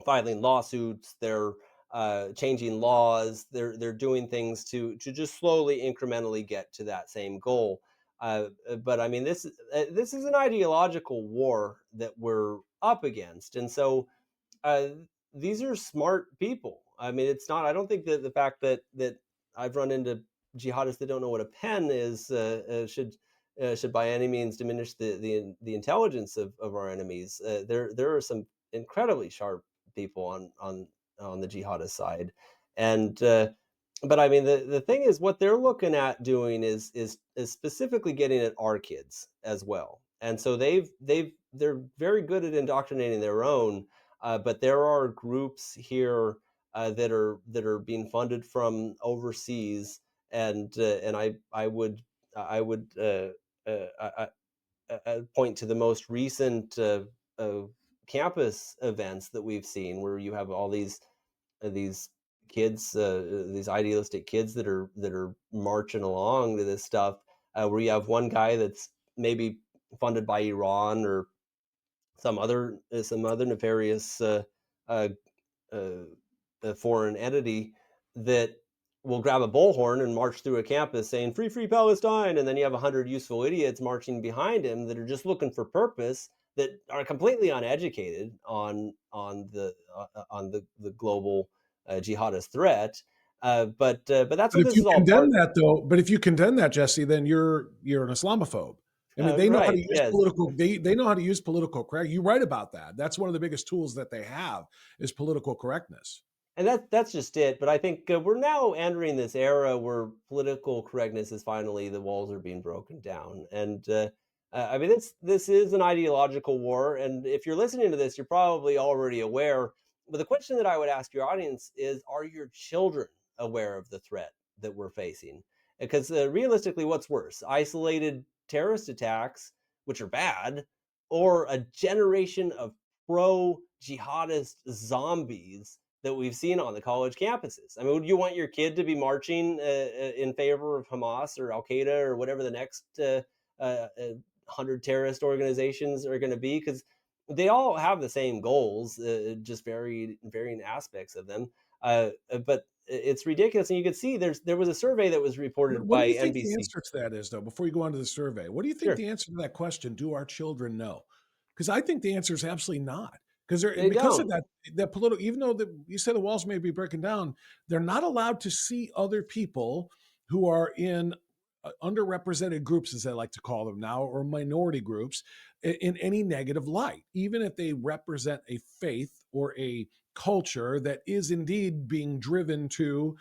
filing lawsuits. They're changing laws. They're doing things to just slowly, incrementally get to that same goal. But I mean, this is an ideological war that we're up against, and so uh, these are smart people. I mean, it's not. I don't think that the fact that I've run into jihadists that don't know what a pen is should by any means diminish the intelligence of our enemies. There are some incredibly sharp people on the jihadist side, and but I mean the thing is what they're looking at doing is specifically getting at our kids as well, and so they're very good at indoctrinating their own, but there are groups here that are being funded from overseas, and I would point to the most recent uh, campus events that we've seen, where you have all these kids, these idealistic kids that are marching along to this stuff, where you have one guy that's maybe funded by Iran or some other nefarious uh, uh, foreign entity that will grab a bullhorn and march through a campus saying "Free, free Palestine," and then you have 100 useful idiots marching behind him that are just looking for purpose, that are completely uneducated on the global jihadist threat. But that's But what if this you is all condemn part. that, though, but if you condemn that, Jesse, then you're an Islamophobe. I mean, they know how to Right? use Yes. political. They know how to use political correct. You write about that. That's one of the biggest tools that they have is political correctness. And that's just it. But I think we're now entering this era where political correctness is finally, the walls are being broken down. And I mean, this is an ideological war. And if you're listening to this, you're probably already aware. But the question that I would ask your audience is: are your children aware of the threat that we're facing? Because realistically, what's worse, isolated terrorist attacks, which are bad, or a generation of pro jihadist zombies that we've seen on the college campuses? I mean, would you want your kid to be marching in favor of Hamas or Al-Qaeda or whatever the next 100 terrorist organizations are going to be? Because they all have the same goals, just varying aspects of them. But it's ridiculous, and you can see there was a survey that was reported What do by you think the NBC. answer to that is, though? Before you go on to the survey, what do you think Sure, the answer to that question? Do our children know? Because I think the answer is absolutely not. Because they're they because of don't. that political. Even though you said the walls may be breaking down, they're not allowed to see other people who are in underrepresented groups, as I like to call them now, or minority groups, in any negative light, even if they represent a faith or a culture that is indeed being driven to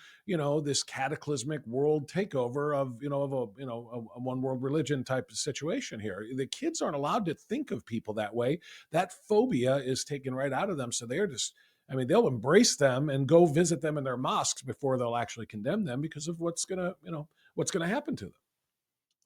this cataclysmic world takeover of a one world religion type of situation here. The kids aren't allowed to think of people that way. That phobia is taken right out of them, so they're just, I mean, they'll embrace them and go visit them in their mosques before they'll actually condemn them because of what's going to happen to them.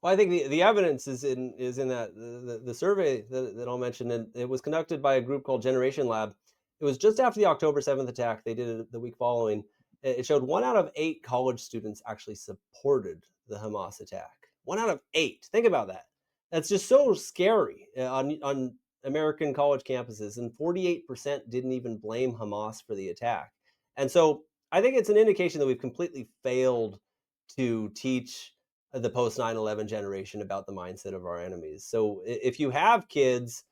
Well, I think the evidence is in that the survey that I'll mention, and it was conducted by a group called Generation Lab. It was just after the October 7th attack. They did it the week following. It showed 1 out of 8 college students actually supported the Hamas attack. 1 out of 8. Think about that. That's just so scary on American college campuses, and 48% didn't even blame Hamas for the attack. And so I think it's an indication that we've completely failed to teach the post 9/11 generation about the mindset of our enemies. So if you have kids,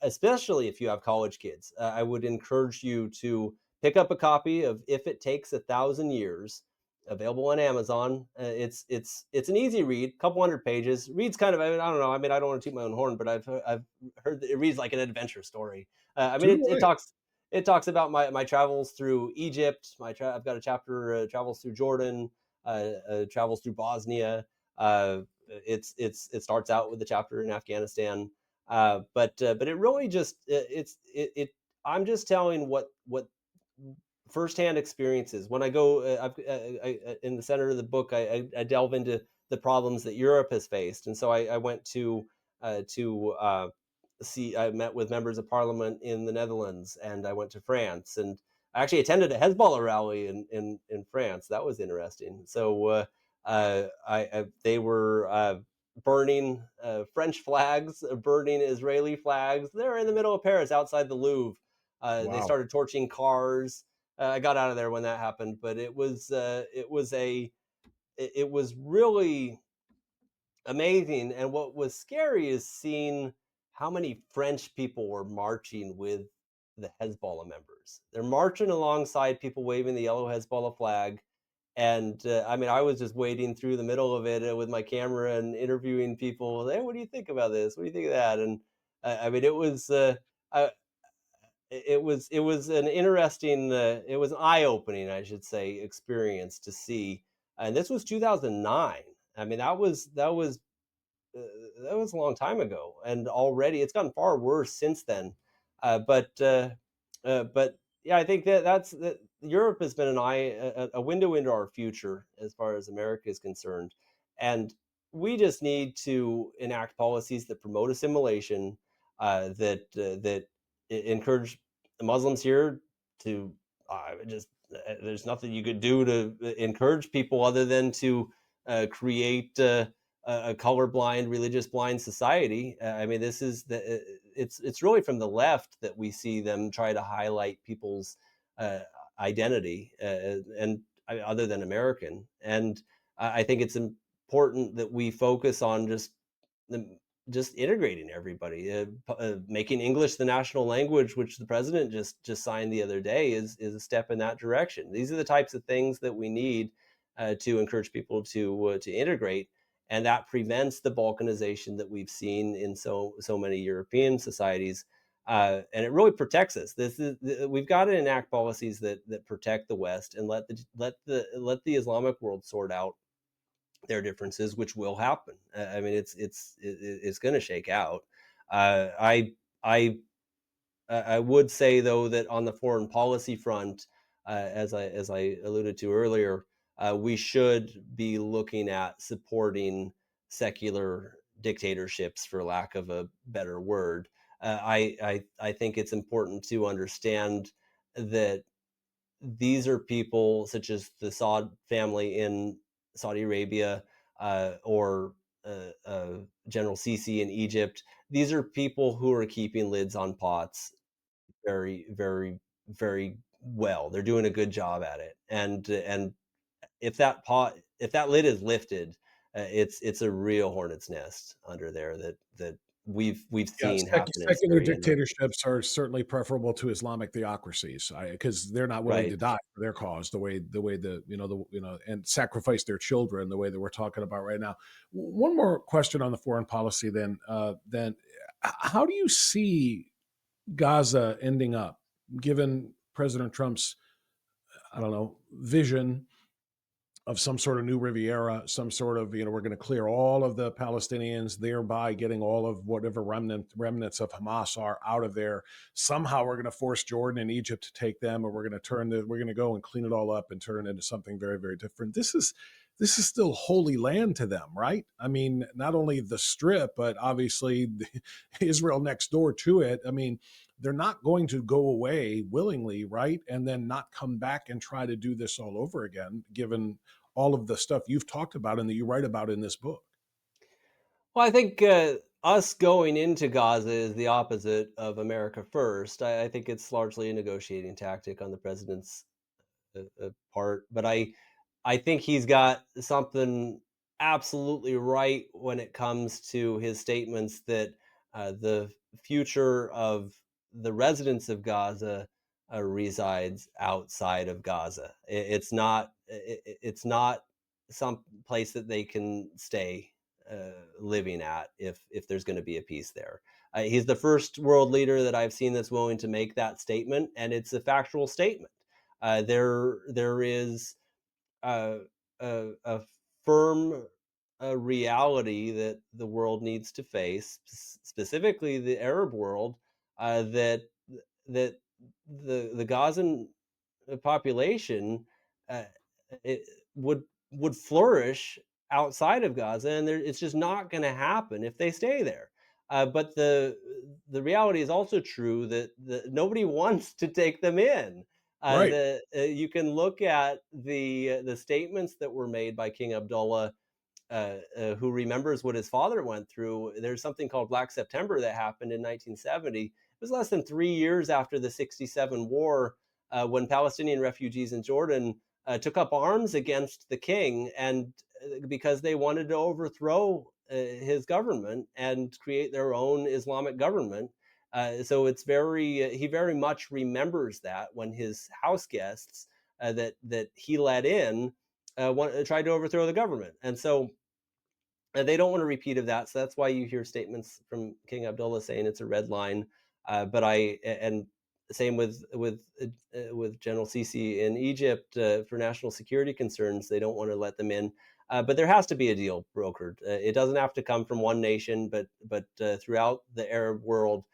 especially if you have college kids, I would encourage you to pick up a copy of "If It Takes 1,000 Years," available on Amazon. It's an easy read, couple hundred pages. Reads kind of, I mean, I don't know. I mean, I don't want to toot my own horn, but I've heard that it reads like an adventure story. I mean, Too it right. talks about my travels through Egypt. I've got a chapter, travels through Jordan, travels through Bosnia. It starts out with the chapter in Afghanistan, but it really just I'm just telling what firsthand experiences. When I go, in the center of the book, I delve into the problems that Europe has faced, and so I went to I met with members of parliament in the Netherlands, and I went to France, and I actually attended a Hezbollah rally in France. That was interesting. So they were burning French flags, burning Israeli flags. They were in the middle of Paris, outside the Louvre. They Wow. started torching cars. I got out of there when that happened, but it was really amazing. And what was scary is seeing how many French people were marching with the Hezbollah members. They're marching alongside people waving the yellow Hezbollah flag. And I mean, I was just wading through the middle of it with my camera and interviewing people. Hey, what do you think about this? What do you think of that? And I mean, I, it was an interesting, it was an eye opening, I should say, experience to see. And this was 2009. I mean, uh, that was a long time ago, and already it's gotten far worse since then. But yeah, I think that Europe has been a window into our future as far as America is concerned, and we just need to enact policies that promote assimilation, that encourage the Muslims here to just. There's nothing you could do to encourage people other than to create a colorblind, religious blind society. I mean, this is it's really from the left that we see them try to highlight people's uh, identity, and other than American. And I think it's important that we focus on the, just integrating everybody, making English the national language, which the president just signed the other day, is a step in that direction. These are the types of things that we need to encourage people to integrate, and that prevents the balkanization that we've seen in so many European societies. And it really protects us. We've got to enact policies that protect the West, and let the Islamic world sort out their differences, which will happen. I mean, it's going to shake out. Uh, I I I would say though that on the foreign policy front, as I alluded to earlier, we should be looking at supporting secular dictatorships, for lack of a better word. I think it's important to understand that these are people such as the Saud family in Saudi Arabia, or General Sisi in Egypt. These are people who are keeping lids on pots very, very, very well. They're doing a good job at it. And if that lid is lifted, it's a real hornet's nest under there that we've Yeah, seen happen, and it's secular very interesting. dictatorships are certainly preferable to Islamic theocracies because they're not willing to Right. die for their cause the way and sacrifice their children the way that we're talking about right now. One more question on the foreign policy, then how do you see Gaza ending up, given President Trump's I don't know vision of some sort of new Riviera, some sort of, we're going to clear all of the Palestinians, thereby getting all of whatever remnants of Hamas are out of there. Somehow we're going to force Jordan and Egypt to take them, or we're going to go and clean it all up and turn it into something very, very different. This is still holy land to them, right? I mean, not only the strip, but obviously Israel next door to it. I mean, they're not going to go away willingly, right? And then not come back and try to do this all over again, given all of the stuff you've talked about and that you write about in this book. Well, I think us going into Gaza is the opposite of America first. I think it's largely a negotiating tactic on the president's part, but I think he's got something absolutely right when it comes to his statements that the future of the residents of Gaza resides outside of Gaza. It's not some place that they can stay living at if there's going to be a peace there. He's the first world leader that I've seen that's willing to make that statement, and it's a factual statement. There is a, a firm reality that the world needs to face, specifically the Arab world, that the Gazan population, uh, it would flourish outside of Gaza, and it's just not going to happen if they stay there. But the reality is also true that nobody wants to take them in. Right. You can look at the statements that were made by King Abdullah, who remembers what his father went through. There's something called Black September that happened in 1970. It was less than 3 years after the '67 war, when Palestinian refugees in Jordan took up arms against the king, and because they wanted to overthrow his government and create their own Islamic government. So it's he very much remembers that when his house guests that he let in tried to overthrow the government. And so they don't want a repeat of that. So that's why you hear statements from King Abdullah saying it's a red line. But and same with General Sisi in Egypt, for national security concerns. They don't want to let them in. But there has to be a deal brokered. It doesn't have to come from one nation, but throughout the Arab world,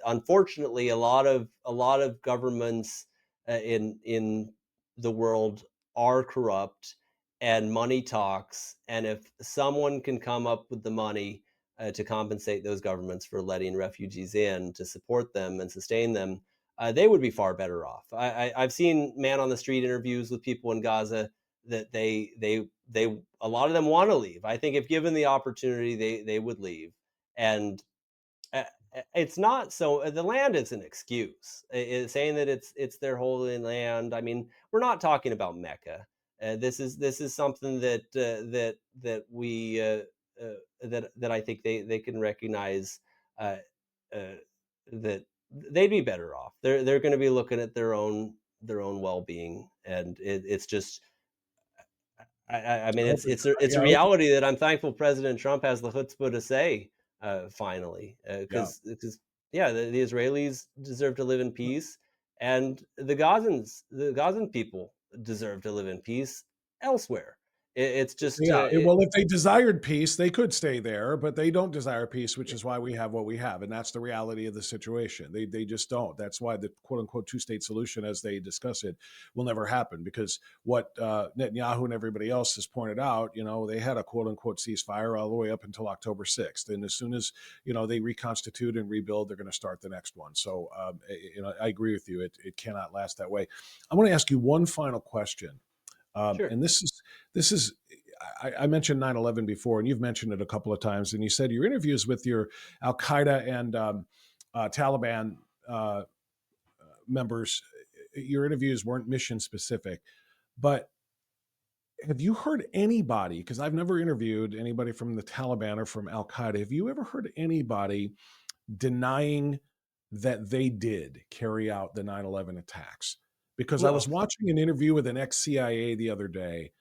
unfortunately, a lot of governments in the world are corrupt, and money talks. And if someone can come up with the money to compensate those governments for letting refugees in to support them and sustain them, they would be far better off. I've seen man on the street interviews with people in Gaza that they a lot of them want to leave. I think if given the opportunity, they would leave. And uh, it's not so the land is an excuse. Saying that it's their holy land. I mean, we're not talking about Mecca. This is something that I think they can recognize, uh, uh, that they'd be better off. They're going to be looking at their own well being, and it's just I mean, I hope it's a yeah, I hope reality that I'm thankful President Trump has the chutzpah to say, finally, yeah. because yeah, the Israelis deserve to live in peace, and the Gazan people deserve to live in peace elsewhere. It's just Yeah, well, if they desired peace, they could stay there, but they don't desire peace, which is why we have what we have, and that's the reality of the situation. They just don't. That's why the quote unquote two-state solution, as they discuss it, will never happen. Because what Netanyahu and everybody else has pointed out, they had a quote unquote ceasefire all the way up until October 6th, and as soon as they reconstitute and rebuild, they're going to start the next one. So I agree with you. It cannot last that way. I want to ask you one final question. sure. And this is I mentioned 9/11 before, and you've mentioned it a couple of times. And you said your interviews with your Al Qaeda and Taliban members, your interviews weren't mission specific. But have you heard anybody? Because I've never interviewed anybody from the Taliban or from Al Qaeda. Have you ever heard anybody denying that they did carry out the 9/11 attacks? Because I was No. watching an interview with an ex CIA the other day,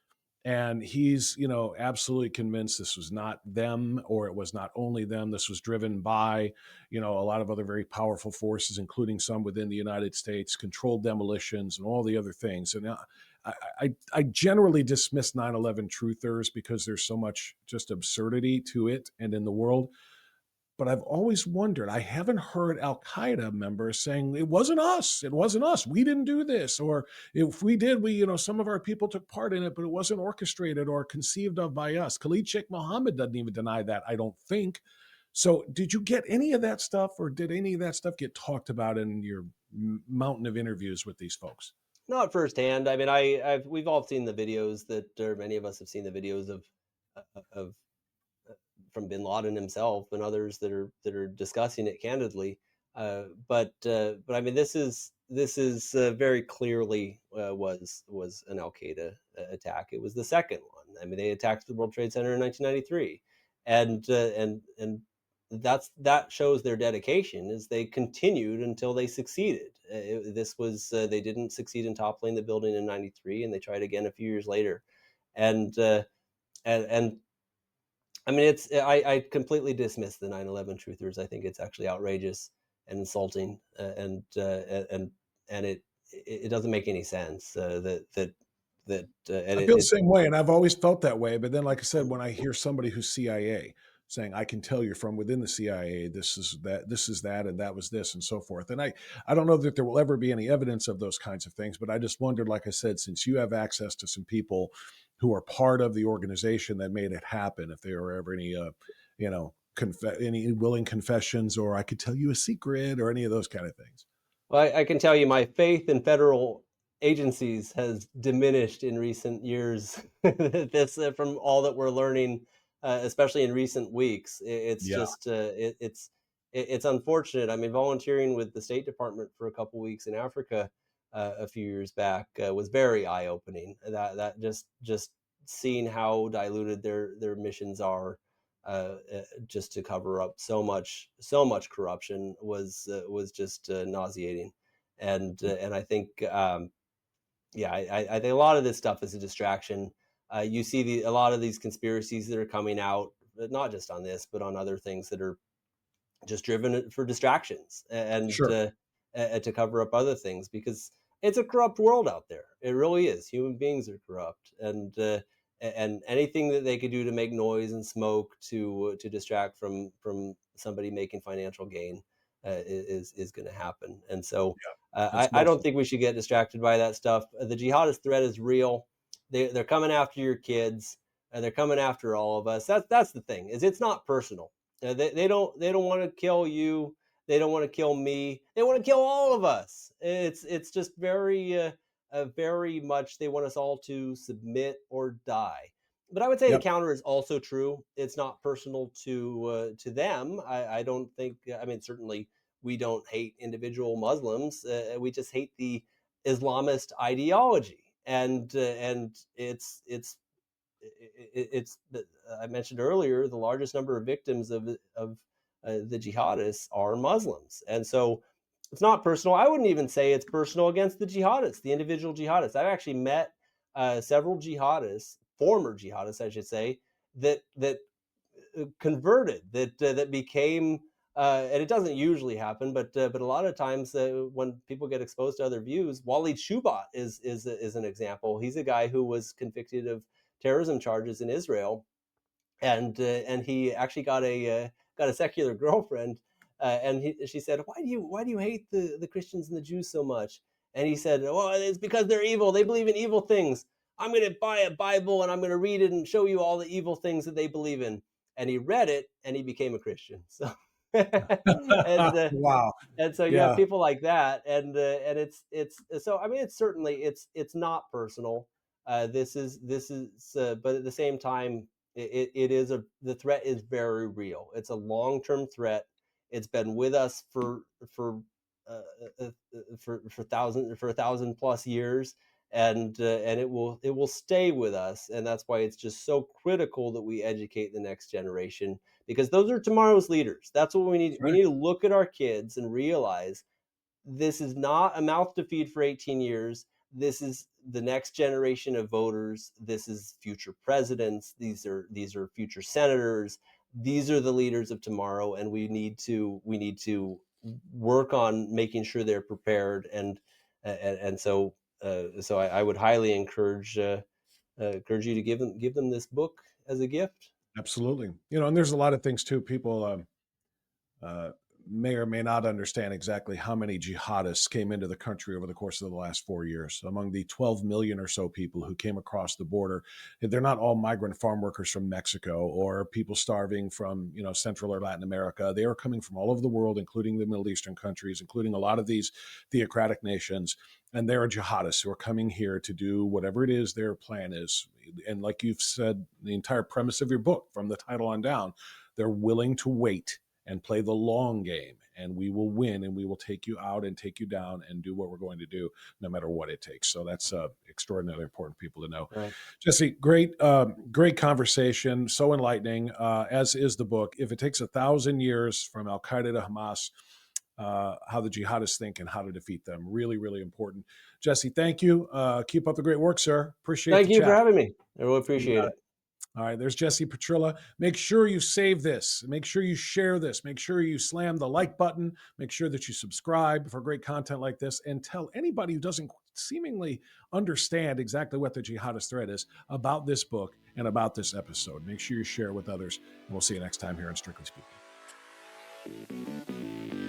and he's absolutely convinced this was not them, or it was not only them. This was driven by a lot of other very powerful forces, including some within the United States, controlled demolitions and all the other things. And I generally dismiss 9/11 truthers because there's so much just absurdity to it and in the world. But I've always wondered, I haven't heard Al Qaeda members saying, it wasn't us. It wasn't us. We didn't do this. Or if we did, some of our people took part in it, but it wasn't orchestrated or conceived of by us. Khalid Sheikh Mohammed doesn't even deny that, I don't think. So did you get any of that stuff, or did any of that stuff get talked about in your mountain of interviews with these folks? Not firsthand. I mean, we've all seen the videos that, or many of us have seen the videos of from Bin Laden himself and others that are discussing it candidly. But I mean, this is very clearly was an Al Qaeda attack. It was the second one. I mean, they attacked the World Trade Center in 1993, and that shows their dedication. Is they continued until they succeeded. They didn't succeed in toppling the building in '93, and they tried again a few years later, and and I mean, I completely dismiss the 9/11 truthers. I think it's actually outrageous and insulting, and it doesn't make any sense, and I feel the same way, and I've always felt that way. But then, like I said, when I hear somebody who's CIA saying, "I can tell you from within the CIA, this is that, and that was this, and so forth," and I don't know that there will ever be any evidence of those kinds of things. But I just wondered, like I said, since you have access to some people who are part of the organization that made it happen, if there were ever any, any willing confessions, or I could tell you a secret, or any of those kind of things? Well, I can tell you my faith in federal agencies has diminished in recent years. This from all that we're learning, especially in recent weeks. It's Yeah, just it's unfortunate. I mean, volunteering with the State Department for a couple weeks in Africa a few years back was very eye opening. That just seeing how diluted their missions are just to cover up so much corruption was just nauseating, and I think yeah, I think a lot of this stuff is a distraction. You see a lot of these conspiracies that are coming out, not just on this, but on other things that are just driven for distractions and sure. to cover up other things because it's a corrupt world out there. It really is. Human beings are corrupt, and anything that they could do to make noise and smoke to distract from somebody making financial gain is going to happen. And so That's I don't most. think we should get distracted by that stuff. The jihadist threat is real. They're coming after your kids. They're coming after all of us. That's the thing. Is it's not personal. They don't want to kill you. They don't want to kill me. They want to kill all of us. It's just very much they want us all to submit or die. But I would say the Yep. counter is also true. It's not personal to them. I don't think. I mean, certainly we don't hate individual Muslims. We just hate the Islamist ideology, and it's I mentioned earlier the largest number of victims of the jihadists are Muslims, and so it's not personal. I wouldn't even say it's personal against the jihadists, the individual jihadists. I've actually met several jihadists, former jihadists, I should say, that converted, that became. And it doesn't usually happen, but a lot of times when people get exposed to other views, Walid Shubat is an example. He's a guy who was convicted of terrorism charges in Israel, and he actually got a secular girlfriend, she said, why do you hate the Christians and the Jews so much? And he said, well, it's because they're evil. They believe in evil things. I'm going to buy a Bible and I'm going to read it and show you all the evil things that they believe in. And he read it and he became a Christian. So and Wow. and so you have Yeah. people like that, and it's so I mean it's not personal. But at the same time, it is the threat is very real. It's a long term threat. It's been with us uh, for a thousand plus years, and it will stay with us, and that's why it's just so critical that we educate the next generation because those are tomorrow's leaders. That's what we need. That's We right. need to look at our kids and realize this is not a mouth to feed for 18 years. This is the next generation of voters. This is future presidents. These are future senators. These are the leaders of tomorrow, and we need to work on making sure they're prepared. And so I would highly encourage you to give them this book as a gift. Absolutely. And there's a lot of things too. People uh, may or may not understand exactly how many jihadists came into the country over the course of the last 4 years. Among the 12 million or so people who came across the border, they're not all migrant farm workers from Mexico or people starving from Central or Latin America. They are coming from all over the world, including the Middle Eastern countries, including a lot of these theocratic nations. And there are jihadists who are coming here to do whatever it is their plan is. And like you've said, the entire premise of your book, from the title on down, they're willing to wait and play the long game, and we will win, and we will take you out and take you down and do what we're going to do no matter what it takes. So that's extraordinarily important people to know. Right. Jesse, great conversation, so enlightening, as is the book. If it takes 1,000 years from Al-Qaeda to Hamas, how the jihadists think and how to defeat them, really, really important. Jesse, thank you. Keep up the great work, sir. Appreciate Thank the you for chat. having me. I really You appreciate got it. it. All right, there's Jesse Petrilla. Make sure you save this. Make sure you share this. Make sure you slam the like button. Make sure that you subscribe for great content like this, and tell anybody who doesn't seemingly understand exactly what the jihadist threat is about this book and about this episode. Make sure you share with others, and we'll see you next time here on Strictly Speaking.